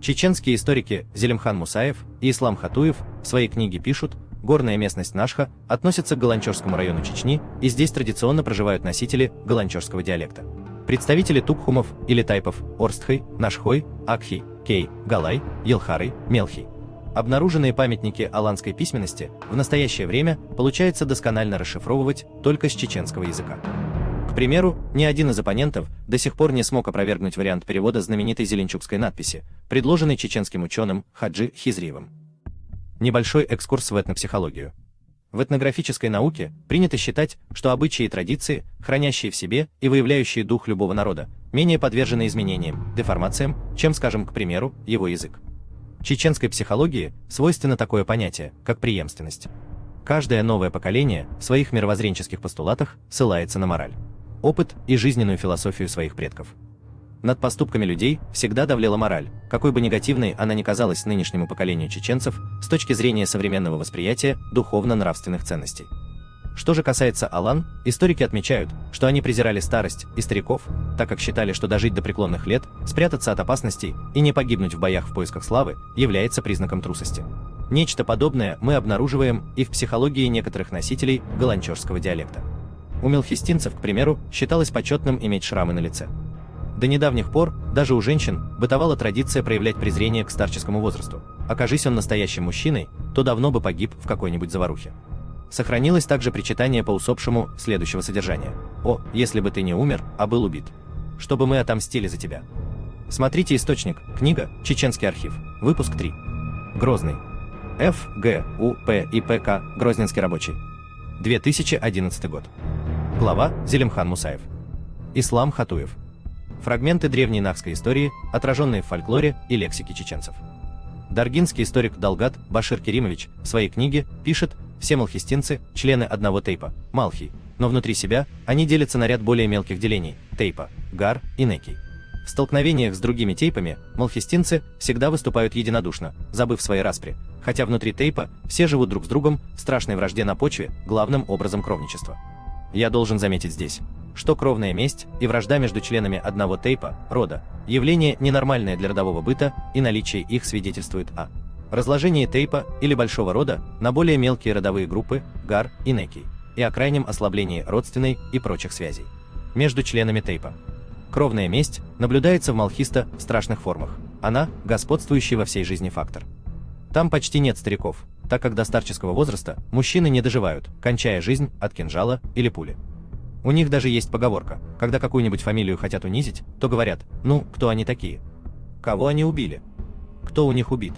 Чеченские историки Зелимхан Мусаев и Ислам Хатуев в своей книге пишут, горная местность Нашха относится к Галанчожскому району Чечни, и здесь традиционно проживают носители галанчожского диалекта. Представители тукхумов или тайпов Орстхой, Нашхой, Акхи, Кей, Галай, Елхарой, Мелхий. Обнаруженные памятники аланской письменности в настоящее время получается досконально расшифровывать только с чеченского языка. К примеру, ни один из оппонентов до сих пор не смог опровергнуть вариант перевода знаменитой зеленчукской надписи, предложенной чеченским ученым Хаджи Хизриевым. Небольшой экскурс в этнопсихологию. В этнографической науке принято считать, что обычаи и традиции, хранящие в себе и выявляющие дух любого народа, менее подвержены изменениям, деформациям, чем, скажем, к примеру, его язык. Чеченской психологии свойственно такое понятие, как преемственность. Каждое новое поколение в своих мировоззренческих постулатах ссылается на мораль, опыт и жизненную философию своих предков. Над поступками людей всегда давлела мораль, какой бы негативной она ни казалась нынешнему поколению чеченцев с точки зрения современного восприятия духовно-нравственных ценностей. Что же касается алан, историки отмечают, что они презирали старость и стариков, так как считали, что дожить до преклонных лет, спрятаться от опасностей и не погибнуть в боях в поисках славы является признаком трусости. Нечто подобное мы обнаруживаем и в психологии некоторых носителей галанчожского диалекта. У мелхистинцев, к примеру, считалось почетным иметь шрамы на лице. До недавних пор даже у женщин бытовала традиция проявлять презрение к старческому возрасту. Окажись он настоящим мужчиной, то давно бы погиб в какой-нибудь заварухе. Сохранилось также причитание по усопшему следующего содержания: «О, если бы ты не умер, а был убит, чтобы мы отомстили за тебя». Смотрите источник, книга «Чеченский архив», выпуск 3. Грозный. Ф. Г. У. П. и П. К. Грозненский рабочий. 2011 год. Глава Зелимхан Мусаев. Ислам Хатуев. Фрагменты древней нахской истории, отраженные в фольклоре и лексике чеченцев. Даргинский историк Далгат Башир Керимович в своей книге пишет: все малхистинцы – члены одного тейпа – Малхий, но внутри себя они делятся на ряд более мелких делений – тейпа, Гар и Некий. В столкновениях с другими тейпами малхистинцы всегда выступают единодушно, забыв свои распри, хотя внутри тейпа все живут друг с другом в страшной вражде на почве, главным образом кровничества. Я должен заметить здесь, что кровная месть и вражда между членами одного тейпа, рода, явление ненормальное для родового быта, и наличие их свидетельствует о разложении тейпа или большого рода на более мелкие родовые группы, Гар и Некий, и о крайнем ослаблении родственной и прочих связей между членами тейпа. Кровная месть наблюдается в малхиста в страшных формах, она – господствующий во всей жизни фактор. Там почти нет стариков, так как до старческого возраста мужчины не доживают, кончая жизнь от кинжала или пули. У них даже есть поговорка: когда какую-нибудь фамилию хотят унизить, то говорят: ну, кто они такие? Кого они убили? Кто у них убит?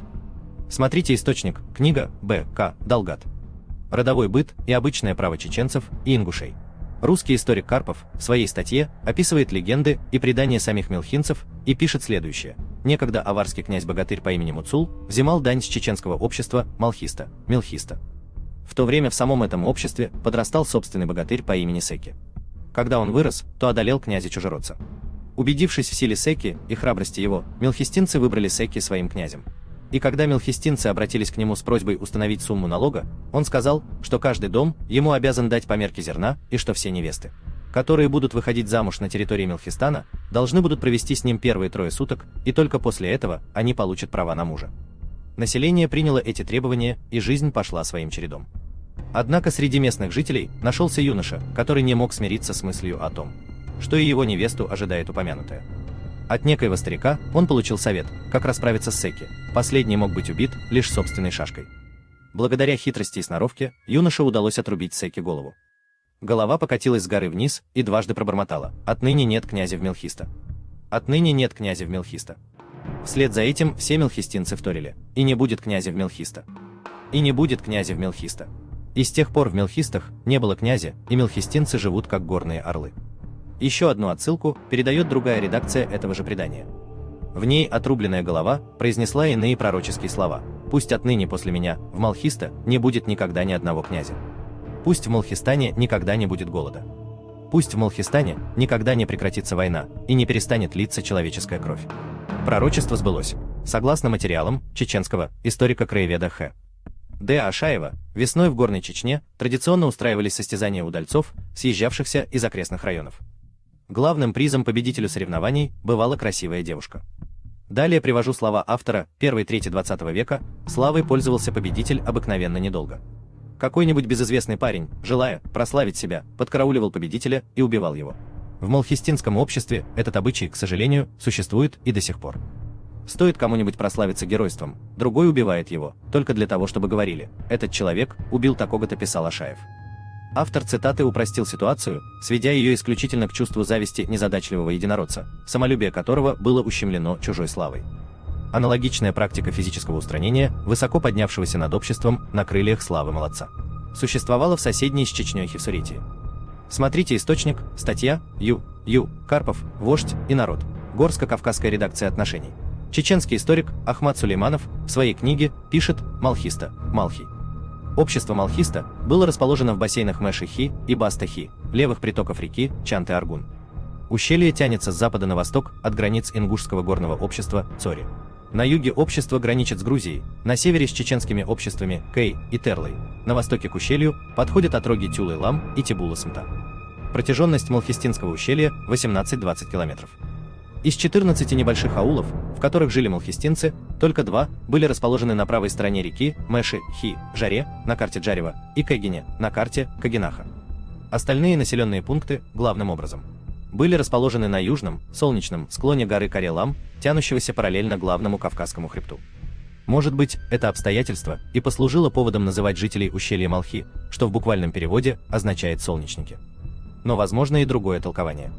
Смотрите источник, книга Б. К. Далгат. Родовой быт и обычное право чеченцев и ингушей. Русский историк Карпов в своей статье описывает легенды и предания самих мелхинцев и пишет следующее: некогда аварский князь-богатырь по имени Муцул взимал дань с чеченского общества малхиста, мелхиста. В то время в самом этом обществе подрастал собственный богатырь по имени Секи. Когда он вырос, то одолел князя-чужеродца. Убедившись в силе Секи и храбрости его, мелхистинцы выбрали Секи своим князем. И когда мелхистинцы обратились к нему с просьбой установить сумму налога, он сказал, что каждый дом ему обязан дать по мерке зерна, и что все невесты, которые будут выходить замуж на территории Мелхистана, должны будут провести с ним первые 3 суток, и только после этого они получат права на мужа. Население приняло эти требования, и жизнь пошла своим чередом. Однако среди местных жителей нашелся юноша, который не мог смириться с мыслью о том, что и его невесту ожидает упомянутая. От некоего старика он получил совет, как расправиться с Секи. Последний мог быть убит лишь собственной шашкой. Благодаря хитрости и сноровке юноше удалось отрубить Секи голову. Голова покатилась с горы вниз и дважды пробормотала: «Отныне нет князя в Мелхиста! Отныне нет князя в Мелхиста!» Вслед за этим все мелхистинцы вторили: «И не будет князя в Мелхиста! И не будет князя в Мелхиста!» И с тех пор в Мелхистах не было князя, и мелхистинцы живут как горные орлы. Еще одну отсылку передает другая редакция этого же предания. В ней отрубленная голова произнесла иные пророческие слова: «Пусть отныне после меня в Малхиста не будет никогда ни одного князя. Пусть в Малхистане никогда не будет голода. Пусть в Малхистане никогда не прекратится война и не перестанет литься человеческая кровь». Пророчество сбылось. Согласно материалам чеченского историка-краеведа Х. Д. Ашаева, весной в Горной Чечне традиционно устраивались состязания удальцов, съезжавшихся из окрестных районов. Главным призом победителю соревнований бывала красивая девушка. Далее привожу слова автора. Первой трети 20 века славой пользовался победитель обыкновенно недолго. Какой-нибудь безызвестный парень, желая прославить себя, подкарауливал победителя и убивал его. В малхистинском обществе этот обычай, к сожалению, существует и до сих пор. Стоит кому-нибудь прославиться геройством, другой убивает его, только для того, чтобы говорили: «Этот человек убил такого-то», писал Ашаев. Автор цитаты упростил ситуацию, сведя ее исключительно к чувству зависти незадачливого единородца, самолюбие которого было ущемлено чужой славой. Аналогичная практика физического устранения высоко поднявшегося над обществом на крыльях славы молодца существовала в соседней с Чечней Хевсуритии. Смотрите источник, статья Ю. Карпов, «Вождь и народ. Горско-кавказская редакция отношений». Чеченский историк Ахмад Сулейманов в своей книге пишет: Малхиста, Малхи. Общество Малхиста было расположено в бассейнах Мэши-Хи и Баста-Хи, левых притоков реки Чанты-Аргун. Ущелье тянется с запада на восток от границ ингушского горного общества Цори. На юге общество граничит с Грузией, на севере с чеченскими обществами Кэй и Терлой, на востоке к ущелью подходят отроги Тюлы-Лам и Тибула-Смта. Протяженность Малхистинского ущелья 18-20 километров. Из 14 небольших аулов, в которых жили малхистинцы, только 2 были расположены на правой стороне реки Мэши-Хи, Жаре, на карте Джарева, и Кэгине, на карте Кагинаха. Остальные населенные пункты, главным образом, были расположены на южном, солнечном склоне горы Карелам, тянущегося параллельно главному Кавказскому хребту. Может быть, это обстоятельство и послужило поводом называть жителей ущелья Малхи, что в буквальном переводе означает «солнечники». Но возможно и другое толкование.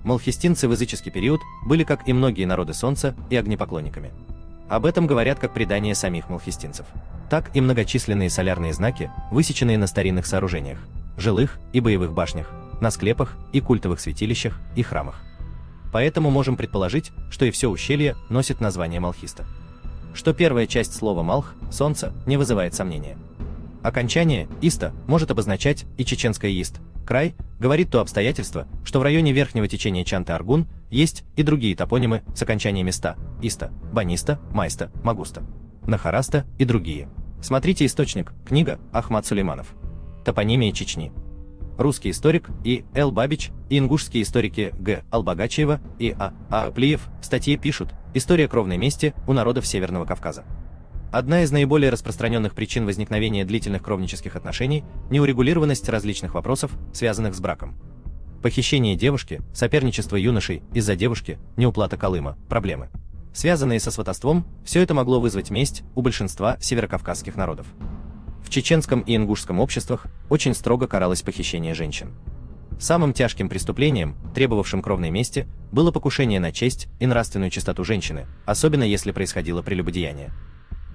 Малхистинцы в языческий период были, как и многие народы солнца, и огнепоклонниками. Об этом говорят как предания самих малхистинцев, так и многочисленные солярные знаки, высеченные на старинных сооружениях, жилых и боевых башнях, на склепах и культовых святилищах и храмах. Поэтому можем предположить, что и все ущелье носит название Малхиста. Что первая часть слова «малх» — «солнце» не вызывает сомнения. Окончание «иста» может обозначать и чеченское «ист», край, говорит то обстоятельство, что в районе верхнего течения Чанты-Аргун есть и другие топонимы с окончаниями «ста», «иста», «баниста», «майста», «магуста», «нахараста» и другие. Смотрите источник, книга Ахмад Сулейманов. Топонимия Чечни. Русский историк И. Л. Бабич и ингушские историки Г. Албагачева и А. Аплиев в статье пишут: «История кровной мести у народов Северного Кавказа». Одна из наиболее распространенных причин возникновения длительных кровнических отношений – неурегулированность различных вопросов, связанных с браком. Похищение девушки, соперничество юношей из-за девушки, неуплата калыма, проблемы, связанные со сватовством, все это могло вызвать месть у большинства северокавказских народов. В чеченском и ингушском обществах очень строго каралось похищение женщин. Самым тяжким преступлением, требовавшим кровной мести, было покушение на честь и нравственную чистоту женщины, особенно если происходило прелюбодеяние.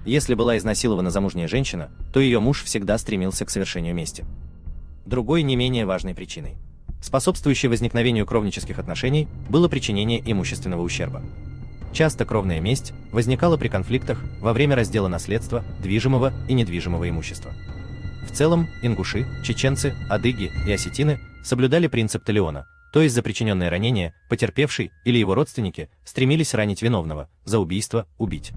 Если была изнасилована замужняя женщина, то ее муж всегда стремился к совершению мести. Другой не менее важной причиной, способствующей возникновению кровнических отношений, было причинение имущественного ущерба. Часто кровная месть возникала при конфликтах во время раздела наследства, движимого и недвижимого имущества. В целом, ингуши, чеченцы, адыги и осетины соблюдали принцип талиона, то есть за причиненное ранение потерпевший или его родственники стремились ранить виновного, за убийство – убить.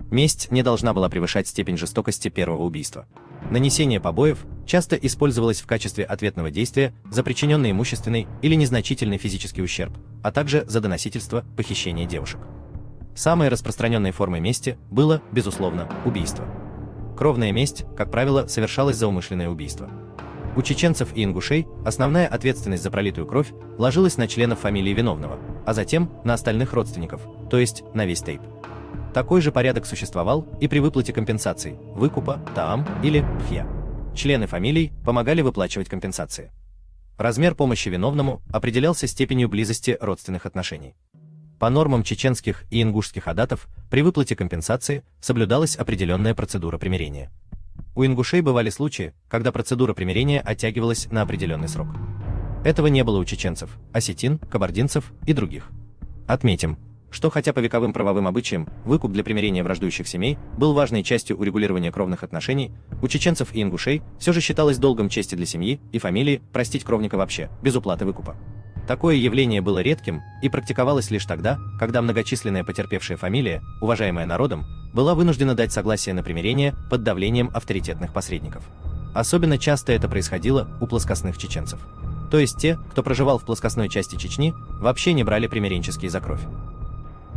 Месть не должна была превышать степень жестокости первого убийства. Нанесение побоев часто использовалось в качестве ответного действия за причиненный имущественный или незначительный физический ущерб, а также за доносительство, похищение девушек. Самой распространенной формой мести было, безусловно, убийство. Кровная месть, как правило, совершалась за умышленное убийство. У чеченцев и ингушей основная ответственность за пролитую кровь ложилась на членов фамилии виновного, а затем на остальных родственников, то есть на весь тейп. Такой же порядок существовал и при выплате компенсаций, выкупа, таам или пхья. Члены фамилий помогали выплачивать компенсации. Размер помощи виновному определялся степенью близости родственных отношений. По нормам чеченских и ингушских адатов при выплате компенсации соблюдалась определенная процедура примирения. У ингушей бывали случаи, когда процедура примирения оттягивалась на определенный срок. Этого не было у чеченцев, осетин, кабардинцев и других. Отметим, что хотя по вековым правовым обычаям выкуп для примирения враждующих семей был важной частью урегулирования кровных отношений, у чеченцев и ингушей все же считалось долгом чести для семьи и фамилии простить кровника вообще, без уплаты выкупа. Такое явление было редким и практиковалось лишь тогда, когда многочисленная потерпевшая фамилия, уважаемая народом, была вынуждена дать согласие на примирение под давлением авторитетных посредников. Особенно часто это происходило у плоскостных чеченцев. То есть те, кто проживал в плоскостной части Чечни, вообще не брали примиренческие за кровь.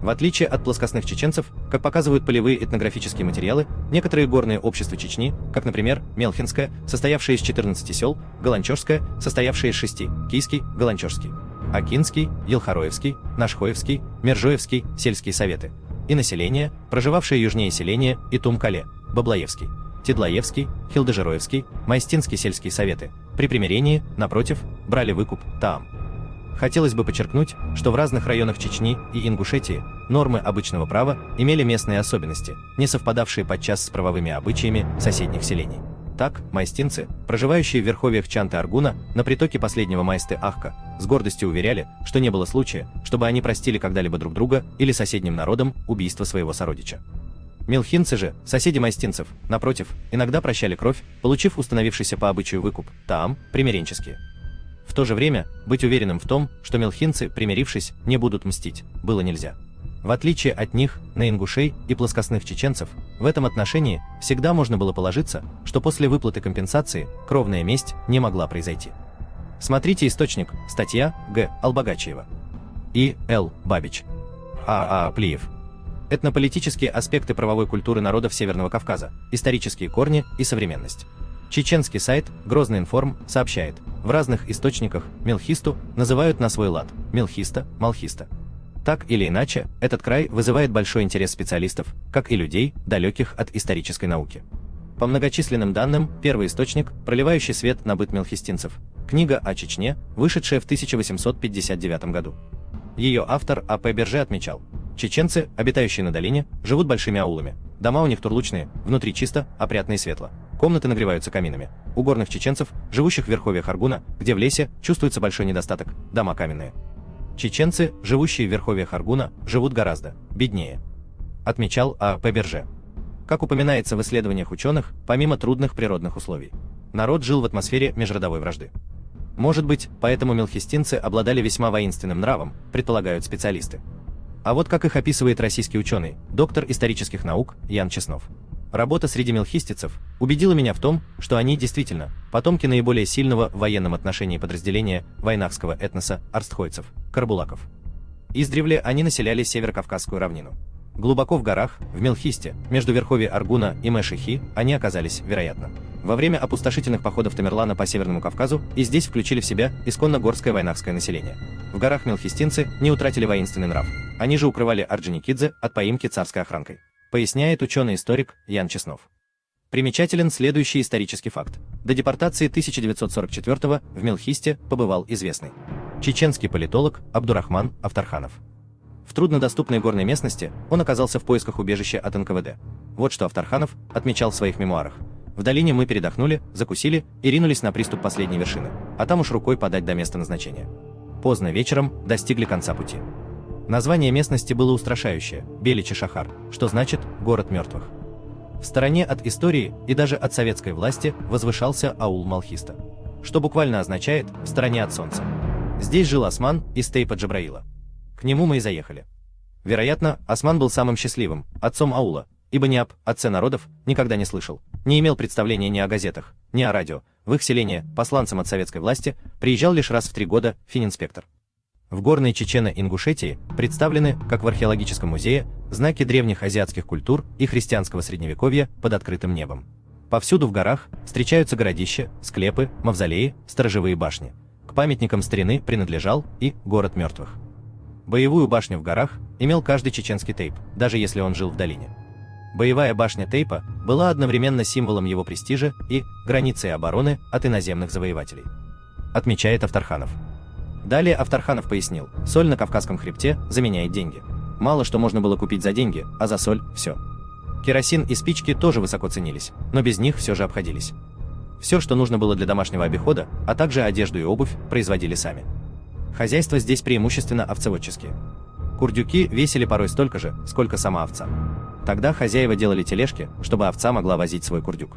В отличие от плоскостных чеченцев, как показывают полевые этнографические материалы, некоторые горные общества Чечни, как, например, Мелхинское, состоявшее из 14 сел, Галанчожское, состоявшее из 6, Кийский, Галанчожский, Акинский, Елхароевский, Нашхоевский, Мержоевский, сельские советы, и население, проживавшее южнее селения и Тумкале, Баблаевский, Тедлаевский, Хилдежероевский, Майстинский сельские советы, при примирении, напротив, брали выкуп, таам. Хотелось бы подчеркнуть, что в разных районах Чечни и Ингушетии нормы обычного права имели местные особенности, не совпадавшие подчас с правовыми обычаями соседних селений. Так, майстинцы, проживающие в верховьях Чанты-Аргуна на притоке последнего Майсты-Ахка, с гордостью уверяли, что не было случая, чтобы они простили когда-либо друг друга или соседним народам убийство своего сородича. Мелхинцы же, соседи майстинцев, напротив, иногда прощали кровь, получив установившийся по обычаю выкуп, таам, примиренческие. В то же время, быть уверенным в том, что мелхинцы, примирившись, не будут мстить, было нельзя. В отличие от них, на ингушей и плоскостных чеченцев, в этом отношении всегда можно было положиться, что после выплаты компенсации кровная месть не могла произойти. Смотрите источник, статья Г. Албагачиева. И. Л. Бабич. А. Плиев. Этнополитические аспекты правовой культуры народов Северного Кавказа, исторические корни и современность. Чеченский сайт Грозный информ сообщает, в разных источниках мелхисту называют на свой лад мелхиста, малхиста. Так или иначе, этот край вызывает большой интерес специалистов, как и людей, далеких от исторической науки. По многочисленным данным, первый источник, проливающий свет на быт мелхистинцев, книга о Чечне, вышедшая в 1859 году. Ее автор А.П. Берже отмечал, чеченцы, обитающие на долине, живут большими аулами, дома у них турлучные, внутри чисто, опрятно и светло. Комнаты нагреваются каминами. У горных чеченцев, живущих в верховьях Аргуна, где в лесе чувствуется большой недостаток, дома каменные. Чеченцы, живущие в верховьях Аргуна, живут гораздо беднее. Отмечал А.П. Берже. Как упоминается в исследованиях ученых, помимо трудных природных условий, народ жил в атмосфере межродовой вражды. Может быть, поэтому мелхистинцы обладали весьма воинственным нравом, предполагают специалисты. А вот как их описывает российский ученый, доктор исторических наук Ян Чеснов. Работа среди мелхистицев убедила меня в том, что они действительно потомки наиболее сильного в военном отношении подразделения вайнахского этноса арстхойцев, карбулаков. Издревле они населяли северокавказскую равнину. Глубоко в горах, в Мелхисте, между верховья Аргуна и Мэшихи, они оказались, вероятно, во время опустошительных походов Тамерлана по Северному Кавказу и здесь включили в себя исконно горское вайнахское население. В горах мелхистинцы не утратили воинственный нрав, они же укрывали Орджоникидзе от поимки царской охранкой. Поясняет ученый-историк Ян Чеснов. Примечателен следующий исторический факт. До депортации 1944 в Мелхисте побывал известный чеченский политолог Абдурахман Афтарханов. В труднодоступной горной местности он оказался в поисках убежища от НКВД. Вот что Афтарханов отмечал в своих мемуарах. В долине мы передохнули, закусили и ринулись на приступ последней вершины, а там уж рукой подать до места назначения. Поздно вечером достигли конца пути. Название местности было устрашающее – Беличи-Шахар, что значит «город мертвых». В стороне от истории и даже от советской власти возвышался аул Малхиста, что буквально означает «в стороне от солнца». Здесь жил Осман из Тейпа Джабраила. К нему мы и заехали. Вероятно, Осман был самым счастливым, отцом аула, ибо ни об отце народов никогда не слышал, не имел представления ни о газетах, ни о радио. В их селение, посланцем от советской власти, приезжал лишь раз в 3 года фининспектор. В горной Чечено-Ингушетии представлены, как в археологическом музее, знаки древних азиатских культур и христианского средневековья под открытым небом. Повсюду в горах встречаются городища, склепы, мавзолеи, сторожевые башни. К памятникам старины принадлежал и город мертвых. Боевую башню в горах имел каждый чеченский тейп, даже если он жил в долине. Боевая башня тейпа была одновременно символом его престижа и границей обороны от иноземных завоевателей. Отмечает Афтарханов. Далее Афтарханов пояснил, соль на Кавказском хребте заменяет деньги. Мало что можно было купить за деньги, а за соль – все. Керосин и спички тоже высоко ценились, но без них все же обходились. Все, что нужно было для домашнего обихода, а также одежду и обувь, производили сами. Хозяйства здесь преимущественно овцеводческие. Курдюки весили порой столько же, сколько сама овца. Тогда хозяева делали тележки, чтобы овца могла возить свой курдюк.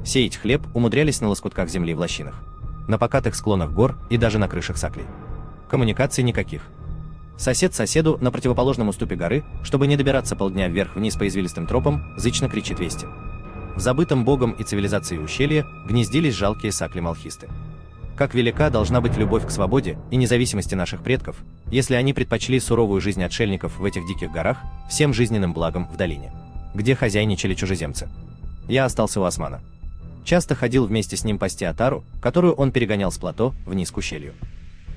Сеять хлеб умудрялись на лоскутках земли в лощинах, на покатых склонах гор и даже на крышах саклей. Коммуникаций никаких. Сосед соседу на противоположном уступе горы, чтобы не добираться полдня вверх-вниз по извилистым тропам, зычно кричит вести. В забытом богом и цивилизацией ущелье гнездились жалкие сакли-малхисты. как велика должна быть любовь к свободе и независимости наших предков, если они предпочли суровую жизнь отшельников в этих диких горах всем жизненным благом в долине, где хозяйничали чужеземцы. Я остался у Османа. Часто ходил вместе с ним пасти отару, которую он перегонял с плато вниз к ущелью.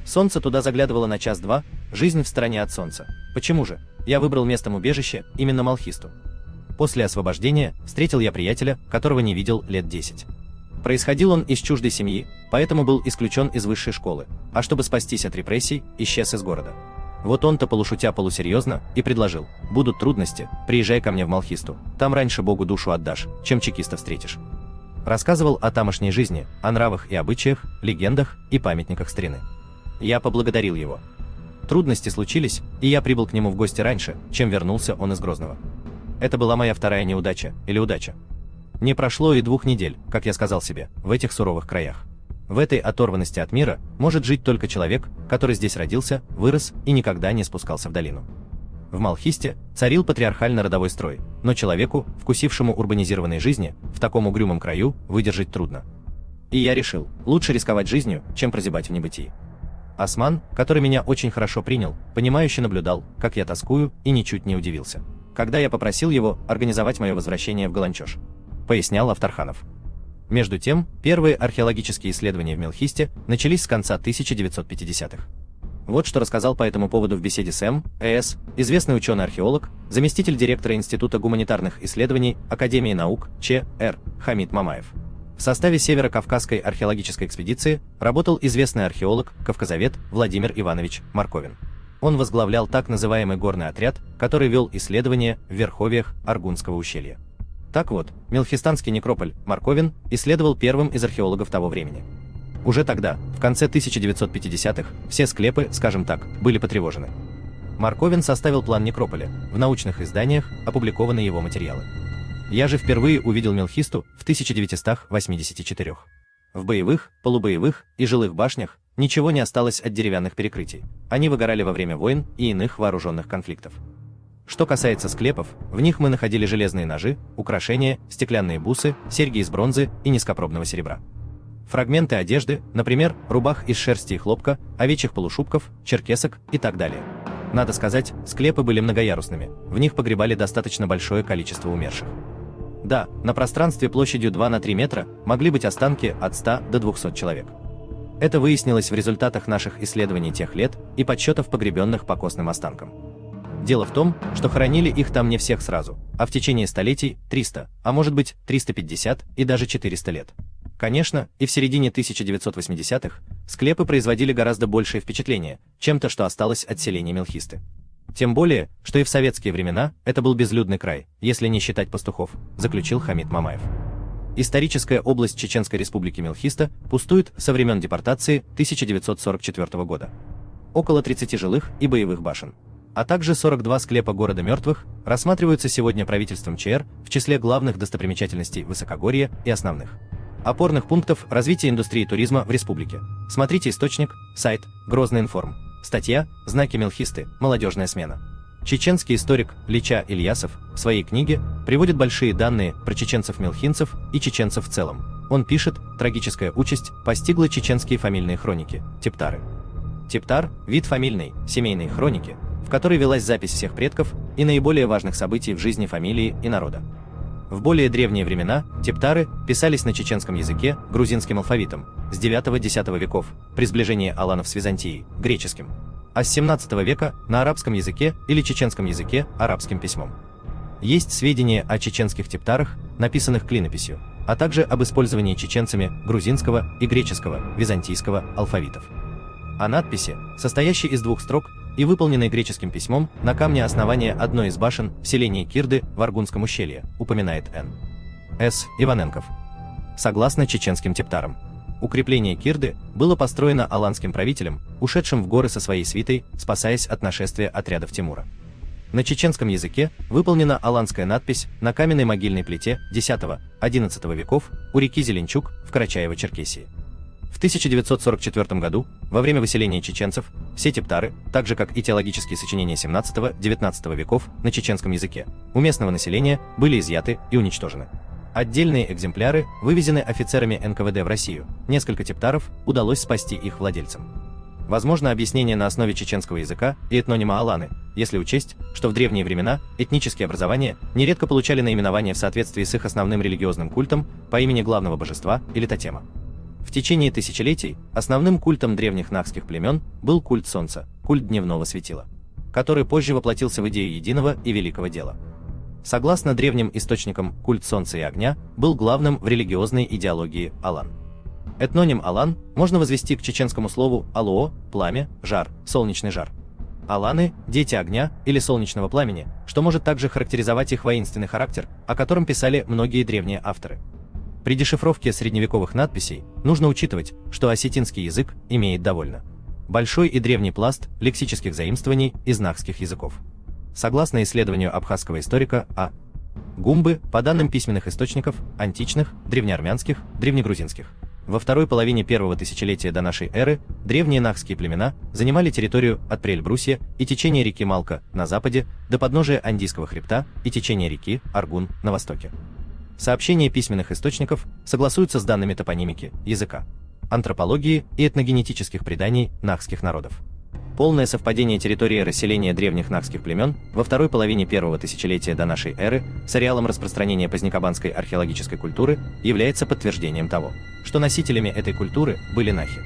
Солнце туда заглядывало на час-два, жизнь в стороне от солнца. Почему же? Я выбрал местом убежища именно Малхисту. После освобождения встретил я приятеля, которого не видел лет 10. Происходил он из чуждой семьи, поэтому был исключен из высшей школы, а чтобы спастись от репрессий, исчез из города. Вот он-то полушутя полусерьезно и предложил: будут трудности, приезжай ко мне в Малхисту, там раньше Богу душу отдашь, чем чекиста встретишь. Рассказывал о тамошней жизни, о нравах и обычаях, легендах и памятниках старины. Я поблагодарил его. Трудности случились, и я прибыл к нему в гости раньше, чем вернулся он из Грозного. Это была моя вторая неудача или удача. Не прошло и 2 недель, как я сказал себе, в этих суровых краях. В этой оторванности от мира может жить только человек, который здесь родился, вырос и никогда не спускался в долину. В Малхисте царил патриархально-родовой строй, но человеку, вкусившему урбанизированной жизни, в таком угрюмом краю выдержать трудно. И я решил, лучше рисковать жизнью, чем прозябать в небытии. Осман, который меня очень хорошо принял, понимающе наблюдал, как я тоскую, и ничуть не удивился, когда я попросил его организовать мое возвращение в Галанчош, пояснял Авторханов. Между тем, первые археологические исследования в Малхисте начались с конца 1950-х. Вот что рассказал по этому поводу в беседе с М.С., известный ученый-археолог, заместитель директора Института гуманитарных исследований Академии наук Ч.Р. Хамид Мамаев. В составе Северо-Кавказской археологической экспедиции работал известный археолог, кавказовед Владимир Иванович Марковин. Он возглавлял так называемый горный отряд, который вел исследования в верховьях Аргунского ущелья. Так вот, Мелхистанский некрополь Марковин исследовал первым из археологов того времени. Уже тогда, в конце 1950-х, все склепы, скажем так, были потревожены. Марковин составил план некрополя, в научных изданиях опубликованы его материалы. Я же впервые увидел Мелхисту в 1984. В боевых, полубоевых и жилых башнях ничего не осталось от деревянных перекрытий. Они выгорали во время войн и иных вооруженных конфликтов. Что касается склепов, в них мы находили железные ножи, украшения, стеклянные бусы, серьги из бронзы и низкопробного серебра. Фрагменты одежды, например, рубах из шерсти и хлопка, овечьих полушубков, черкесок и так далее. Надо сказать, склепы были многоярусными, в них погребали достаточно большое количество умерших. Да, на пространстве площадью 2 на 3 метра могли быть останки от 100 до 200 человек. Это выяснилось в результатах наших исследований тех лет и подсчетов погребенных по костным останкам. Дело в том, что хоронили их там не всех сразу, а в течение столетий 300, а может быть 350 и даже 400 лет. Конечно, и в середине 1980-х склепы производили гораздо большее впечатление, чем то, что осталось от селения Мелхисты. Тем более, что и в советские времена это был безлюдный край, если не считать пастухов, заключил Хамид Мамаев. Историческая область Чеченской республики Мелхиста пустует со времен депортации 1944 года. Около 30 жилых и боевых башен, а также 42 склепа города мертвых рассматриваются сегодня правительством ЧР в числе главных достопримечательностей высокогорья и основных опорных пунктов развития индустрии туризма в республике. Смотрите источник, сайт Грозный-Информ. Статья «Знаки Мелхисты. Молодежная смена». Чеченский историк Лича Ильясов в своей книге приводит большие данные про чеченцев-мелхинцев и чеченцев в целом. Он пишет: трагическая участь постигла чеченские фамильные хроники, тептары. Тептар – вид фамильной, семейной хроники, в которой велась запись всех предков и наиболее важных событий в жизни фамилии и народа. В более древние времена тептары писались на чеченском языке грузинским алфавитом с 9-10 веков при сближении аланов с Византией греческим, а с 17 века на арабском языке или чеченском языке арабским письмом. Есть сведения о чеченских тептарах, написанных клинописью, а также об использовании чеченцами грузинского и греческого, византийского алфавитов. А надписи, состоящие из 2 строк и выполненные греческим письмом на камне основания одной из башен в селении Кирды в Аргунском ущелье, упоминает Н.С. Иваненков. Согласно чеченским тептарам, укрепление Кирды было построено аланским правителем, ушедшим в горы со своей свитой, спасаясь от нашествия отрядов Тимура. На чеченском языке выполнена аланская надпись на каменной могильной плите X-XI веков у реки Зеленчук в Карачаево-Черкесии. В 1944 году, во время выселения чеченцев, все тептары, так же как и теологические сочинения XVII-XIX веков на чеченском языке, у местного населения были изъяты и уничтожены. Отдельные экземпляры вывезены офицерами НКВД в Россию, несколько тептаров удалось спасти их владельцам. Возможно объяснение на основе чеченского языка и этнонима Аланы, если учесть, что в древние времена этнические образования нередко получали наименование в соответствии с их основным религиозным культом по имени главного божества или тотема. В течение тысячелетий основным культом древних нахских племен был культ солнца, культ дневного светила, который позже воплотился в идею единого и великого дела. Согласно древним источникам, культ солнца и огня был главным в религиозной идеологии Алан. Этноним Алан можно возвести к чеченскому слову алоо – пламя, жар, солнечный жар. Аланы – дети огня или солнечного пламени, что может также характеризовать их воинственный характер, о котором писали многие древние авторы. При дешифровке средневековых надписей нужно учитывать, что осетинский язык имеет довольно большой и древний пласт лексических заимствований из нахских языков. Согласно исследованию абхазского историка А. Гумбы, по данным письменных источников, античных, древнеармянских, древнегрузинских, во второй половине первого тысячелетия до нашей эры древние нахские племена занимали территорию от Прельбрусья и течения реки Малка на западе до подножия Андийского хребта и течения реки Аргун на востоке. Сообщения письменных источников согласуются с данными топонимики, языка, антропологии и этногенетических преданий нахских народов. Полное совпадение территории расселения древних нахских племен во второй половине первого тысячелетия до нашей эры с ареалом распространения позднекабанской археологической культуры является подтверждением того, что носителями этой культуры были нахи.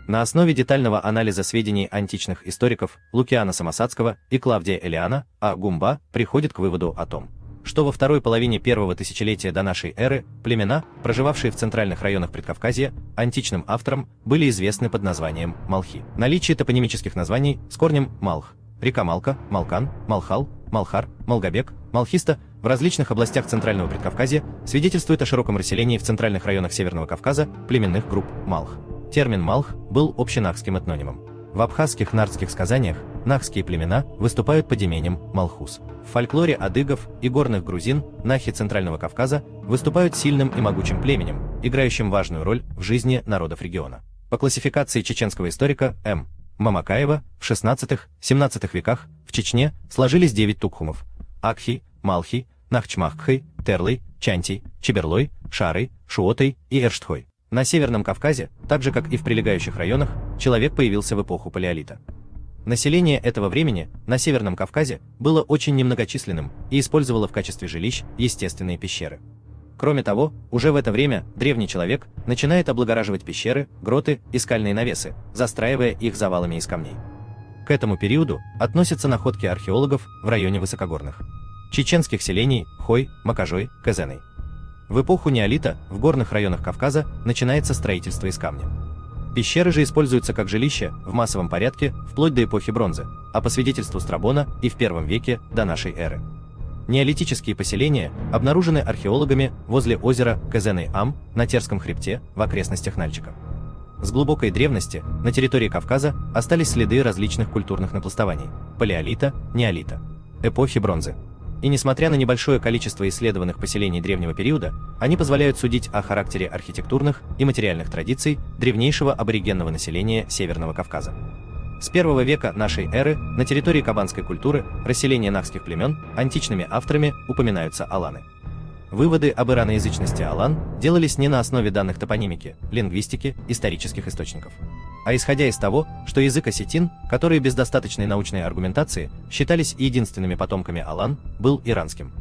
На основе детального анализа сведений античных историков Лукиана Самосадского и Клавдия Элиана А. Гумба приходит к выводу о том, что во второй половине первого тысячелетия до нашей эры племена, проживавшие в центральных районах Предкавказья, античным авторам были известны под названием Малхи. Наличие топонимических названий с корнем Малх, река Малка, Малкан, Малхал, Малхар, Малгобек, Малхиста в различных областях центрального Предкавказья свидетельствует о широком расселении в центральных районах Северного Кавказа племенных групп Малх. Термин Малх был общенахским этнонимом. В абхазских нардских сказаниях нахские племена выступают под именем Малхус. В фольклоре адыгов и горных грузин нахи Центрального Кавказа выступают сильным и могучим племенем, играющим важную роль в жизни народов региона. По классификации чеченского историка М. Мамакаева в XVI-XVII веках в Чечне сложились 9 тукхумов – Акхи, Малхи, Нахчмахкхай, Терлый, Чантий, Чеберлой, Шарый, Шуотой и Эрштхой. На Северном Кавказе, так же как и в прилегающих районах, человек появился в эпоху палеолита. Население этого времени на Северном Кавказе было очень немногочисленным и использовало в качестве жилищ естественные пещеры. Кроме того, уже в это время древний человек начинает облагораживать пещеры, гроты и скальные навесы, застраивая их завалами из камней. К этому периоду относятся находки археологов в районе высокогорных чеченских селений Хой, Макажой, Казеной. В эпоху неолита в горных районах Кавказа начинается строительство из камня. Пещеры же используются как жилища в массовом порядке вплоть до эпохи бронзы, а по свидетельству Страбона и в первом веке до нашей эры. Неолитические поселения обнаружены археологами возле озера Казеный-Ам на Терском хребте в окрестностях Нальчика. С глубокой древности на территории Кавказа остались следы различных культурных напластований – палеолита, неолита, эпохи бронзы. И несмотря на небольшое количество исследованных поселений древнего периода, они позволяют судить о характере архитектурных и материальных традиций древнейшего аборигенного населения Северного Кавказа. С первого века нашей эры на территории кабанской культуры расселения нахских племен античными авторами упоминаются аланы. Выводы об ираноязычности алан делались не на основе данных топонимики, лингвистики, исторических источников, а исходя из того, что язык осетин, которые без достаточной научной аргументации считались единственными потомками алан, был иранским.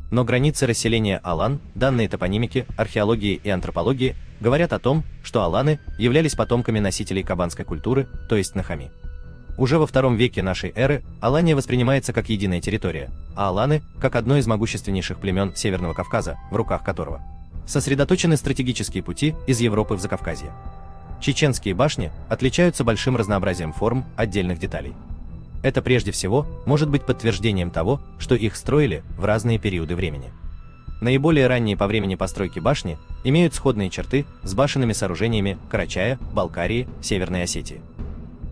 Но границы расселения алан, данные топонимики, археологии и антропологии говорят о том, что аланы являлись потомками носителей кабанской культуры, то есть нахами. Уже во II веке нашей эры Алания воспринимается как единая территория, а аланы – как одно из могущественнейших племен Северного Кавказа, в руках которого сосредоточены стратегические пути из Европы в Закавказье. Чеченские башни отличаются большим разнообразием форм отдельных деталей. Это прежде всего может быть подтверждением того, что их строили в разные периоды времени. Наиболее ранние по времени постройки башни имеют сходные черты с башенными сооружениями Карачая, Балкарии, Северной Осетии.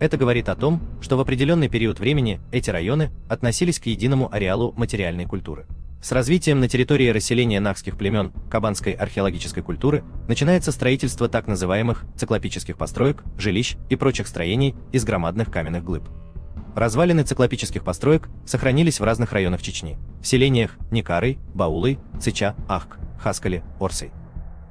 Это говорит о том, что в определенный период времени эти районы относились к единому ареалу материальной культуры. С развитием на территории расселения нахских племен кабанской археологической культуры начинается строительство так называемых циклопических построек, жилищ и прочих строений из громадных каменных глыб. Развалины циклопических построек сохранились в разных районах Чечни, в селениях Никарой, Баулой, Цыча, Ахк, Хаскали, Орсой.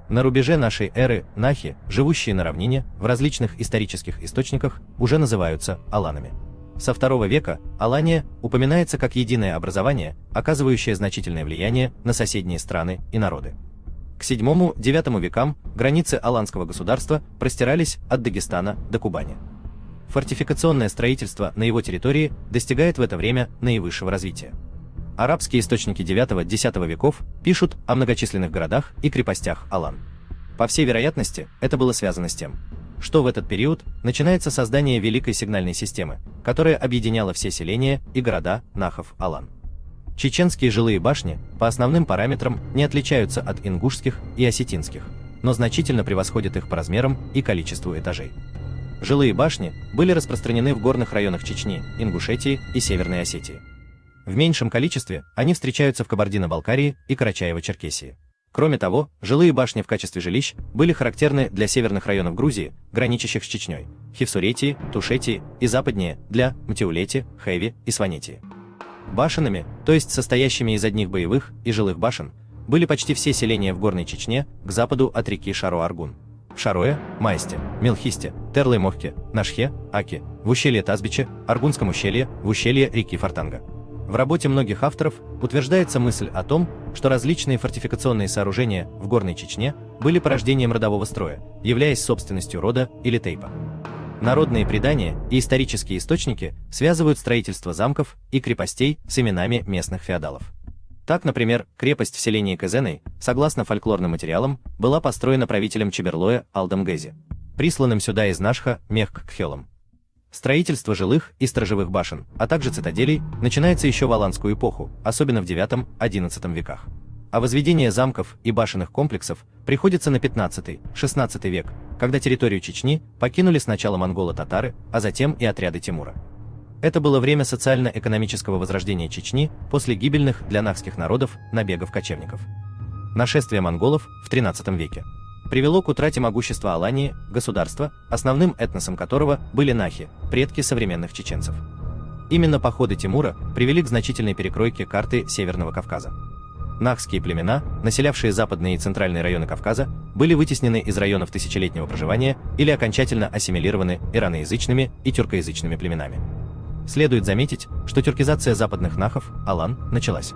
На рубеже нашей эры нахи, живущие на равнине, в различных исторических источниках уже называются аланами. Со II века Алания упоминается как единое образование, оказывающее значительное влияние на соседние страны и народы. К VII-IX векам границы аланского государства простирались от Дагестана до Кубани. Фортификационное строительство на его территории достигает в это время наивысшего развития. Арабские источники IX-X веков пишут о многочисленных городах и крепостях Алан. По всей вероятности, это было связано с тем, что в этот период начинается создание великой сигнальной системы, которая объединяла все селения и города нахов Алан. Чеченские жилые башни по основным параметрам не отличаются от ингушских и осетинских, но значительно превосходят их по размерам и количеству этажей. Жилые башни были распространены в горных районах Чечни, Ингушетии и Северной Осетии. В меньшем количестве они встречаются в Кабардино-Балкарии и Карачаево-Черкесии. Кроме того, жилые башни в качестве жилищ были характерны для северных районов Грузии, граничащих с Чечней, Хевсуретии, Тушетии и западнее для Мтиулети, Хэви и Сванетии. Башенами, то есть состоящими из одних боевых и жилых башен, были почти все селения в горной Чечне к западу от реки Шаро-Аргун. В Шароэ, Майсте, Мелхисте, Терлой-Мохке, Нашхе, Аки, в ущелье Тазбиче, Аргунском ущелье, в ущелье реки Фортанга. В работе многих авторов утверждается мысль о том, что различные фортификационные сооружения в горной Чечне были порождением родового строя, являясь собственностью рода или тейпа. Народные предания и исторические источники связывают строительство замков и крепостей с именами местных феодалов. Так, например, крепость в селении Кызеней, согласно фольклорным материалам, была построена правителем Чеберлоя Алдамгези, присланным сюда из Нашха Мехк-Кхелом. Строительство жилых и сторожевых башен, а также цитаделей начинается еще в аланскую эпоху, особенно в IX-XI веках. А возведение замков и башенных комплексов приходится на XV-XVI век, когда территорию Чечни покинули сначала монголо-татары, а затем и отряды Тимура. Это было время социально-экономического возрождения Чечни после гибельных для нахских народов набегов кочевников. Нашествие монголов в XIII веке привело к утрате могущества Алании, государства, основным этносом которого были нахи, предки современных чеченцев. Именно походы Тимура привели к значительной перекройке карты Северного Кавказа. Нахские племена, населявшие западные и центральные районы Кавказа, были вытеснены из районов тысячелетнего проживания или окончательно ассимилированы ираноязычными и тюркоязычными племенами. Следует заметить, что тюркизация западных нахов, Алан, началась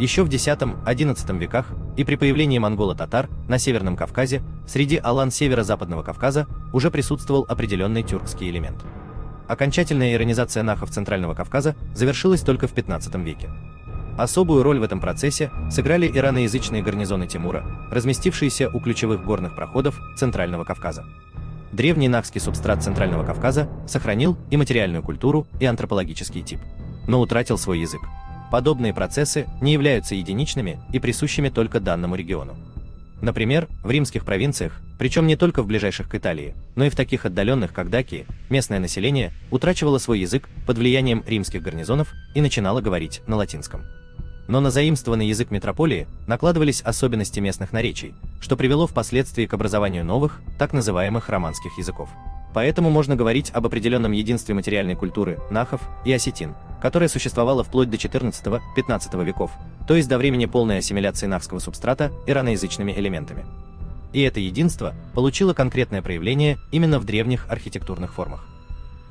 еще в X-XI веках, и при появлении монголо-татар на Северном Кавказе среди алан северо-западного Кавказа уже присутствовал определенный тюркский элемент. Окончательная иранизация нахов Центрального Кавказа завершилась только в XV веке. Особую роль в этом процессе сыграли ираноязычные гарнизоны Тимура, разместившиеся у ключевых горных проходов Центрального Кавказа. Древний нахский субстрат Центрального Кавказа сохранил и материальную культуру, и антропологический тип, но утратил свой язык. Подобные процессы не являются единичными и присущими только данному региону. Например, в римских провинциях, причем не только в ближайших к Италии, но и в таких отдаленных, как Дакия, местное население утрачивало свой язык под влиянием римских гарнизонов и начинало говорить на латинском. Но на заимствованный язык метрополии накладывались особенности местных наречий, что привело впоследствии к образованию новых, так называемых романских языков. Поэтому можно говорить об определенном единстве материальной культуры нахов и осетин, которая существовала вплоть до XIV-XV веков, то есть до времени полной ассимиляции нахского субстрата ираноязычными элементами. И это единство получило конкретное проявление именно в древних архитектурных формах.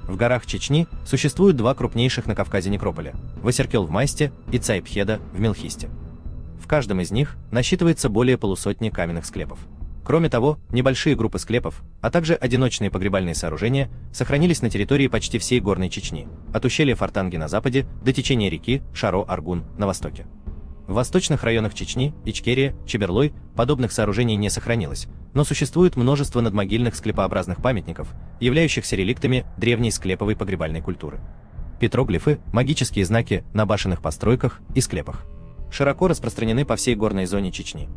В горах Чечни существуют два крупнейших на Кавказе некрополя – Васеркел в Майсте и Цайбхеда в Мелхисте. В каждом из них насчитывается более полусотни каменных склепов. Кроме того, небольшие группы склепов, а также одиночные погребальные сооружения сохранились на территории почти всей горной Чечни, от ущелья Фортанги на западе до течения реки Шаро-Аргун на востоке. В восточных районах Чечни, Ичкерия, Чеберлой подобных сооружений не сохранилось, но существует множество надмогильных склепообразных памятников, являющихся реликтами древней склеповой погребальной культуры. Петроглифы – магические знаки на башенных постройках и склепах. Широко распространены по всей горной зоне Чечни.